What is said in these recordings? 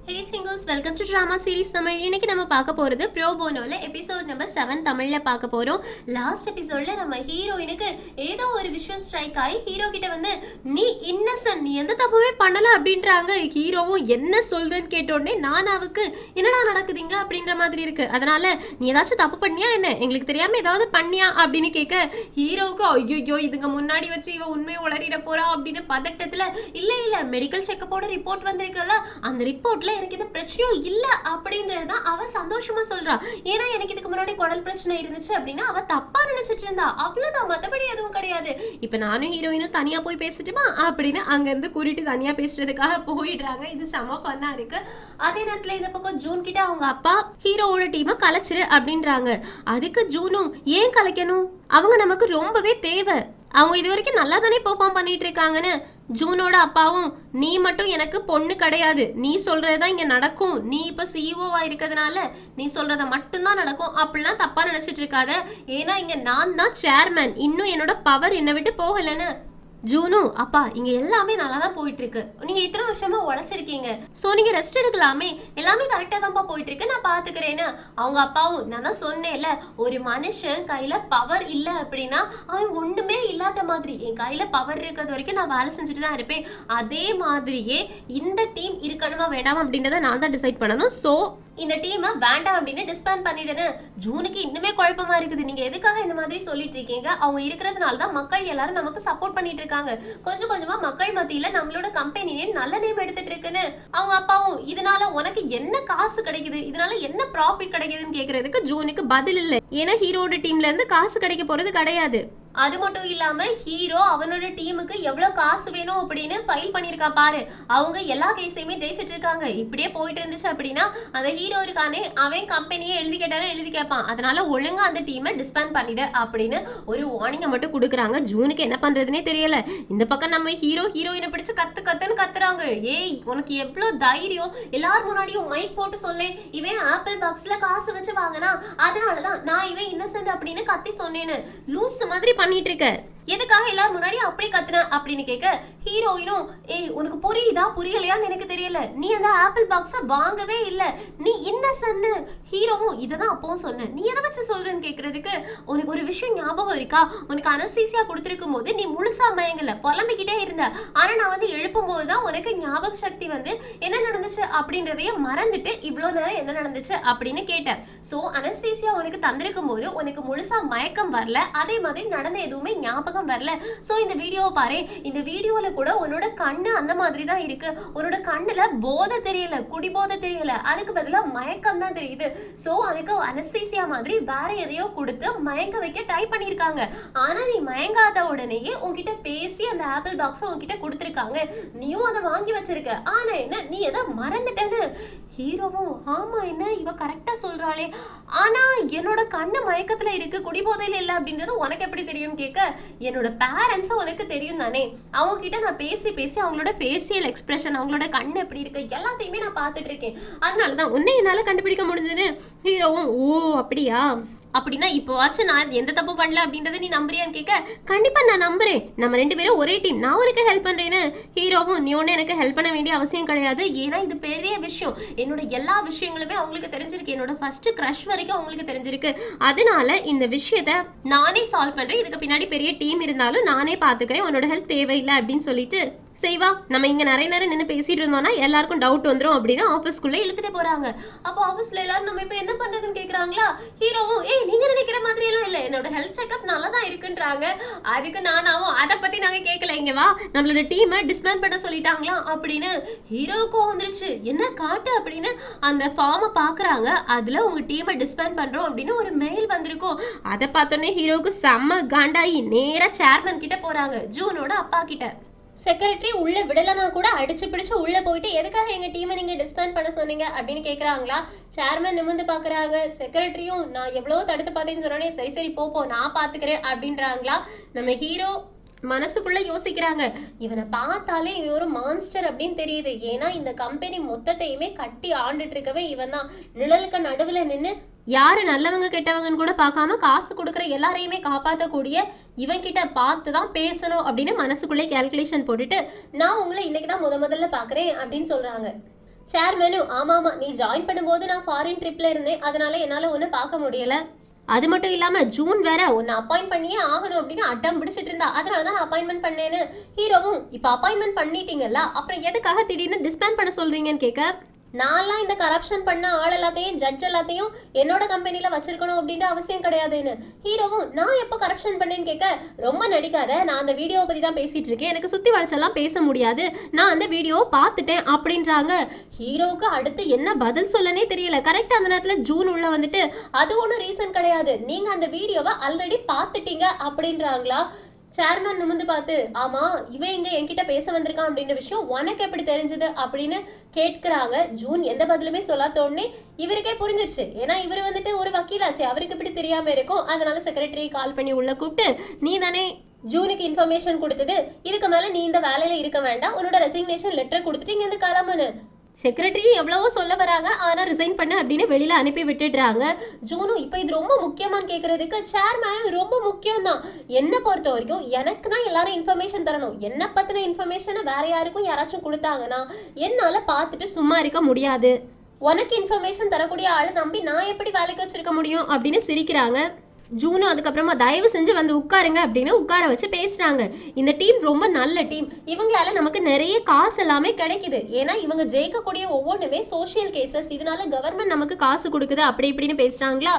Hey singles, welcome to drama series Tamil. இன்னைக்கு நம்ம பார்க்க போறது ப்ரோ போனோல எபிசோட் நம்பர் 7 தமிழ்ல பார்க்க போறோம். லாஸ்ட் எபிசோட்ல நம்ம ஹீரோயினுக்கு ஏதோ ஒரு விஷயம் ஸ்ட்ரைக் ஆகி ஹீரோ கிட்ட வந்து நீ இன்னசென்ட், நீ எந்த தப்புமே பண்ணல அப்படின்றாங்க. ஹீரோவும் என்ன சொல்றேன்னு கேட்டோடனே நானாவுக்கு என்னடா நடக்குதுங்க அப்படின்ற மாதிரி இருக்கு. அதனால நீ ஏதாச்சும் தப்பு பண்ணியா என்ன, எங்களுக்கு தெரியாம ஏதாவது பண்ணியா அப்படின்னு கேட்க ஹீரோவுக்கு ஐயோ இதுங்க முன்னாடி வச்சு இவ உண்மையை உளறிட போறா அப்படின்னு பதட்டத்துல இல்ல மெடிக்கல் செக்கப்போட ரிப்போர்ட் வந்திருக்கல, அந்த ரிப்போர்ட்ல எனக்கு இது பிரச்சனையும் இல்ல அப்படின்றதுதான் அவ சந்தோஷமா சொல்றா. ஏன்னா எனக்கு இதுக்கு முன்னாடி குடல் பிரச்சனை இருந்துச்சு அப்படின்னா அவ தப்பா நினைச்சிட்டு இருந்தா, அவ்வளவுதான், மத்தபடி எதுவும் கிடையாது. இப்ப நானும் ஹீரோயினும் தனியா போய் பேசிட்டுமா அப்படின்னு அங்க இருந்து கூட்டிட்டு தனியா பேசுறதுக்காக போயிடுறாங்க. இது செம ஃபன்னா இருக்கு. அதே நேரத்துல இந்த பக்கம் ஜூன் கிட்ட அவங்க அப்பா ஹீரோவோட டீமை கலைச்சிரு அப்படின்றாங்க. அதுக்கு ஜூனும் ஏன் கலைக்கணும், அவங்க நமக்கு ரொம்பவே தேவை, அவங்க இது வரைக்கும் நல்லா தானே பெர்ஃபார்ம் பண்ணிட்டு இருக்காங்கன்னு ஜூனோட அப்பாவும் நீ மட்டும் எனக்கு பொண்ணு கிடையாது, நீ சொல்றதுதான் இங்க நடக்கும், நீ இப்ப சிஇஓவா இருக்கிறதுனால நீ சொல்றத மட்டும்தான் நடக்கும் அப்படிலாம் தப்பா நினைச்சிட்டு இருக்காத, ஏன்னா இங்க நான் தான் சேர்மேன், இன்னும் என்னோட பவர் என்னை விட்டு போகலன்னு. ஜூனும் அப்பா இங்க எல்லாமே நல்லா தான் போயிட்டு இருக்கு, நீங்க இத்தனை வருஷமா உழைச்சிருக்கீங்க, சோ நீங்க ரெஸ்ட் எடுக்கலாமே, எல்லாமே கரெக்டா தான்ப்பா போயிட்டு இருக்கு, நான் பாத்துக்கிறேன்னு. அவங்க அப்பாவும் நான் தான் சொன்னேன்ல, ஒரு மனுஷன் கையில பவர் இல்ல அப்படின்னா அவன் ஒண்ணுமே இல்லாத மாதிரி, என் கையில பவர் இருக்கிறது வரைக்கும் நான் வேலை செஞ்சுட்டு தான் இருப்பேன், அதே மாதிரியே இந்த டீம் இருக்கணுமா வேண்டாமா அப்படின்றத நான் தான் டிசைட் பண்ணணும், சோ இந்த டீமை வேண்டாம் அப்படின்னு டிஸ்பேண்ட் பண்ணிடுது. ஜூனுக்கு இன்னுமே குழப்பமா இருக்குது, நீங்க எதுக்காக இந்த மாதிரி சொல்லிட்டு இருக்கீங்க, அவங்க இருக்கிறதுனால தான் மக்கள் எல்லாரும் நமக்கு சப்போர்ட் பண்ணிட்டு இருக்காங்க, கொஞ்சம் கொஞ்சமா மக்கள் மத்தியில நம்மளோட கம்பெனி நேம் நல்ல நேம் எடுத்துட்டு இருக்குன்னு. அவங்க அப்பாவும் இதனால உனக்கு என்ன காசு கிடைக்குது, இதனால என்ன ப்ராஃபிட் கிடைக்குதுன்னு கேக்குறதுக்கு ஜூனுக்கு பதில் இல்லை, ஏன்னா ஹீரோட டீம்ல இருந்து காசு கிடைக்க போறது கிடையாது. அது மட்டும் இல்லாம ஹீரோ அவனோட டீமுக்கு எவ்வளவு காசு வேணும் அப்படின்னு ஃபைல் பண்ணிருக்கா பாரு, அவங்க எல்லா கேஸையுமே ஜெயிச்சிட்டு இருக்காங்க. இப்படியே போயிட்டு இருந்துச்சு அப்படின்னா அந்த ஹீரோ இருக்கானே அவன் கம்பெனியை எழுதி கேட்டாலும் எழுதி கேட்பான், அதனால ஒழுங்கா அந்த டீமை டிஸ்பேண்ட் பண்ணிடு அப்படின்னு ஒரு வார்னிங்கை மட்டும் கொடுக்குறாங்க. ஜூனுக்கு என்ன பண்றதுனே தெரியல. இந்த பக்கம் நம்ம ஹீரோயினை பிடிச்சு கத்துன்னு கத்துறாங்க. ஏய் உனக்கு எவ்வளவு தைரியம், எல்லாரும் முன்னாடியும் மைக் போட்டு சொல்லேன் இவன் ஆப்பிள் பாக்ஸ்ல காசு வச்சு வாங்கினா அதனாலதான் நான் இவன் இன்னசென்ட் அப்படின்னு கத்தி சொன்னேன்னு, லூஸ் மாதிரி பண்ணிட்டு இருக்க, எதுக்காக எல்லாரும் முன்னாடி அப்படி கத்துன அப்படின்னு கேட்க ஹீரோயினும் ஏய் உனக்கு புரியுதா புரியலையான்னு எனக்கு தெரியல, நீ அந்த ஆப்பிள் பாக்ஸ வாங்கவே இல்ல, நீ இன்னசென்ட். ஹீரோவும் இததான் அப்பவும் சொன்ன, நீ எதை வச்சு சொல்றேன்னு கேக்குறதுக்கு உனக்கு ஒரு விஷயம் ஞாபகம் இருக்கா, உனக்கு அனஸ்தீசியா கொடுத்துருக்கும் போது நீ முழுசா மயங்கல, புலம்பிக்கிட்டே இருந்த, ஆனா நான் வந்து எழுப்பும் போதுதான் உனக்கு ஞாபக சக்தி வந்து என்ன நடந்துச்சு அப்படின்றதையும் மறந்துட்டு இவ்வளவு நேரம் என்ன நடந்துச்சு அப்படின்னு கேட்டேன். சோ அனஸ்தீசியா உனக்கு தந்திருக்கும் போது உனக்கு முழுசா மயக்கம் வரல, அதே மாதிரி நடந்த எதுவுமே ஞாபகம் வரல. சோ இந்த வீடியோவை பாரு, இந்த வீடியோல கூட உன்னோட கண்ணு அந்த மாதிரி தான் இருக்கு, உன்னோட கண்ணுல போதை தெரியல, குடி போதை தெரியல, அதுக்கு பதிலா மயக்கம் தான் தெரியுது. சோ அதுக்கு அனஸ்தீசியா மாதிரி வேற எதையோ கொடுத்து மயங்க வைக்க ட்ரை பண்ணிருக்காங்க, ஆனா நீ மயங்காத உடனேயே உன்கிட்ட பேசி அந்த ஆப்பிள் பாக்ஸ் உன்கிட்ட கொடுத்துருக்காங்க, நீயும் அதை வாங்கி வச்சிருக்க, ஆனா என்ன நீ எதை மறந்துட்டேன்னு. ஹீரோவும் ஆமா என்ன இவ கரெக்டா சொல்றாளே, ஆனா என்னோட கண்ணு மயக்கத்துல இருக்கு, குடிபோதையில இல்ல அப்படின்றது உனக்கு எப்படி தெரியும் கேட்க என்னோட பேரண்ட்ஸ் உனக்கு தெரியும் தானே, அவங்க கிட்ட நான் பேசி அவங்களோட ஃபேஷியல் எக்ஸ்பிரஷன், அவங்களோட கண்ணு எப்படி இருக்கு எல்லாத்தையுமே நான் பார்த்துட்டு இருக்கேன், அதனாலதான் உன்னை என்னால கண்டுபிடிக்க முடிஞ்சதுன்னு. ஹீரோவும் ஓ அப்படியா, அப்படின்னா இப்போவாச்சும் நான் எந்த தப்பு பண்ணல அப்படின்றத நீ நம்புறியான்னு கேட்க கண்டிப்பா நான் நம்புறேன், நம்ம ரெண்டு பேரும் ஒரே டீம், நான் உனக்கு ஹெல்ப் பண்றேன்னு. ஹீரோவும் நீ ஒண்ணு எனக்கு ஹெல்ப் பண்ண வேண்டிய அவசியம் கிடையாது, ஏன்னா இது பெரிய விஷயம், என்னோட எல்லா விஷயங்களுமே அவங்களுக்கு தெரிஞ்சிருக்கு, என்னோட ஃபர்ஸ்ட் கிரஷ் வரைக்கும் அவங்களுக்கு தெரிஞ்சிருக்கு, அதனால இந்த விஷயத்த நானே சால்வ் பண்றேன், இதுக்கு பின்னாடி பெரிய டீம் இருந்தாலும் நானே பாத்துக்கிறேன், உன்னோட ஹெல்ப் தேவையில்லை அப்படின்னு சொல்லிட்டு செய்வா. நம்ம இங்க நிறைய நேரம் நின்று பேசிட்டு இருந்தோம்னா எல்லாருக்கும் டவுட் வந்துடும் அப்படின்னு ஆஃபீஸ்க்குள்ள இழுத்துட்டு போறாங்க. அப்போ ஆஃபீஸ்ல எல்லாரும் நம்ம இப்ப என்ன பண்றதுன்னு கேக்குறாங்களா. ஹீரோவும் ஏய் நீங்க நினைக்கிற மாதிரி எல்லாம் இல்ல, என்னோட ஹெல்த் செக்அப் நல்லா தான் இருக்குன்றாங்க, அதுக்கு நானாவும் அதை பத்தி நாங்க கேட்கல, இங்க வா நம்மளோட டீமை டிஸ்பேண்ட் பண்ண சொல்லிட்டாங்களா அப்படின்னு. ஹீரோவுக்கும் வந்துருச்சு, என்ன காட்டு அப்படின்னு அந்த ஃபார்மை பாக்குறாங்க, அதுல உங்க டீமை டிஸ்பேண்ட் பண்றோம் அப்படின்னு ஒரு மெயில் வந்திருக்கும். அதை பார்த்தோன்னே ஹீரோவுக்கு செம்ம காண்டாயி நேரா சேர்மன் கிட்ட போறாங்க, ஜூனோட அப்பா கிட்ட. செக்ரட்டரி உள்ள விடலனா கூட அடிச்சு பிடிச்சு உள்ள போயிட்டு எதுக்காக எங்க டீமை நீங்க டிஸ்பேண்ட் பண்ண சொன்னீங்க அப்படின்னு கேக்குறாங்களா. சேர்மன் நிமிந்து பாக்குறாங்க, செக்ரட்டரியும் நான் எவ்வளவு தடுத்து பார்த்தேன்னு சொன்னானே, சரி போ நான் பாத்துக்கிறேன் அப்படின்றாங்களா. நம்ம ஹீரோ மனசுக்குள்ள யோசிக்கிறாங்க, இவனை பார்த்தாலே இவன் ஒரு மான்ஸ்டர் அப்படின்னு தெரியுது, ஏன்னா இந்த கம்பெனி மொத்தத்தையுமே கட்டி ஆண்டுட்டு இருக்கவே இவன் தான், நிழலுக்கு நடுவுல நின்று யாரு நல்லவங்க கெட்டவங்கன்னு கூட பார்க்காம காசு கொடுக்குற எல்லாரையுமே காப்பாற்றக்கூடிய இவன் கிட்ட பார்த்து தான் பேசணும் அப்படின்னு மனசுக்குள்ளே கேல்குலேஷன் போட்டுட்டு நான் உங்களை இன்னைக்கு தான் முதல்ல பார்க்குறேன் அப்படின்னு சொல்றாங்க. சேர்மேனும் ஆமாமா நீ ஜாயின் பண்ணும்போது நான் ஃபாரின் ட்ரிப்ல இருந்தேன், அதனால என்னால ஒன்றும் பார்க்க முடியல. அது மட்டும் இல்லாம ஜூன் வேற உன்னை அப்பாயின்ட் பண்ணியே ஆகணும் அப்படின்னு அட்டம் பிடிச்சிட்டு இருந்தா, அதனால தான் நான் அப்பாயின்மெண்ட் பண்ணேன்னு. ஹீரோவும் இப்போ அப்பாயின்மெண்ட் பண்ணிட்டீங்கல்ல, அப்புறம் எதுக்காக திடீர்னு டிஸ்பேண்ட் பண்ண சொல்றீங்கன்னு கேட்க, நான்லாம் இந்த கரப்ஷன் பண்ண ஆள் எல்லாத்தையும் ஜட்ஜ் எல்லாத்தையும் என்னோட கம்பெனியில் வச்சிருக்கணும் அப்படின்ற அவசியம் கிடையாதுன்னு. ஹீரோவும் நான் எப்போ கரப்ஷன் பண்ணேன்னு கேட்க, ரொம்ப நடிக்காத, நான் அந்த வீடியோவை பற்றி தான் பேசிகிட்டு இருக்கேன், எனக்கு சுற்றி வளைச்செல்லாம் பேச முடியாது, நான் அந்த வீடியோவை பார்த்துட்டேன் அப்படின்றாங்க. ஹீரோவுக்கு அடுத்து என்ன பதில் சொல்லனே தெரியல. கரெக்டாக அந்த நேரத்தில் ஜூன் உள்ள வந்துட்டு, அது ஒன்றும் ரீசன் கிடையாது, நீங்கள் அந்த வீடியோவை ஆல்ரெடி பார்த்துட்டீங்க அப்படின்றாங்களா. சேர்மன் நிமிந்து பார்த்து, ஆமா இவன் இங்க என்கிட்ட பேச வந்திருக்கான் அப்படின்ற விஷயம் உனக்கு எப்படி தெரிஞ்சது அப்படின்னு கேட்கிறாங்க. ஜூன் எந்த பதிலுமே சொல்லாத உடனே இவருக்கே புரிஞ்சிருச்சு. ஏன்னா இவர் வந்துட்டு ஒரு வக்கீலாச்சு, அவருக்கு இப்படி தெரியாம இருக்கும். அதனால செக்ரட்டரி கால் பண்ணி உள்ள கூப்பிட்டு, நீ தானே ஜூனுக்கு இன்ஃபர்மேஷன் கொடுத்தது, இதுக்கு மேல நீ இந்த வேலையில இருக்க வேண்டாம், உன்னோட ரெசிக்னேஷன் லெட்டர் கொடுத்துட்டு இங்க இருந்து கிளம்புன்னு. செக்ரட்டரி எவ்வளவோ சொல்ல வராங்க, ஆனால் ரிசைன் பண்ண அப்படின்னு வெளியில் அனுப்பி விட்டுடுறாங்க. ஜூனும் இப்போ இது ரொம்ப முக்கியமானு கேட்குறதுக்கு, சேர்மேனும் ரொம்ப முக்கியம் தான், என்னை பொறுத்த வரைக்கும் எனக்கு தான் எல்லாரும் இன்ஃபர்மேஷன் தரணும், என்னை பற்றின இன்ஃபர்மேஷனை வேற யாருக்கும் யாராச்சும் கொடுத்தாங்கன்னா என்னால் பார்த்துட்டு சும்மா இருக்க முடியாது, உனக்கு இன்ஃபர்மேஷன் தரக்கூடிய ஆளை நம்பி நான் எப்படி வேலைக்கு வச்சிருக்க முடியும் அப்படின்னு சிரிக்கிறாங்க. ஜூனும் அதுக்கப்புறமா தயவு செஞ்சு வந்து உட்காருங்க அப்படின்னு உட்கார வச்சு பேசுறாங்க. இந்த டீம் ரொம்ப நல்ல டீம், இவங்களால நமக்கு நிறைய காசு எல்லாமே கிடைக்குது, ஏன்னா இவங்க ஜெயிக்கக்கூடிய ஒவ்வொன்றுமே சோஷியல் கேசஸ், இதனால கவர்மெண்ட் நமக்கு காசு கொடுக்குது அப்படி இப்படின்னு பேசுறாங்களா.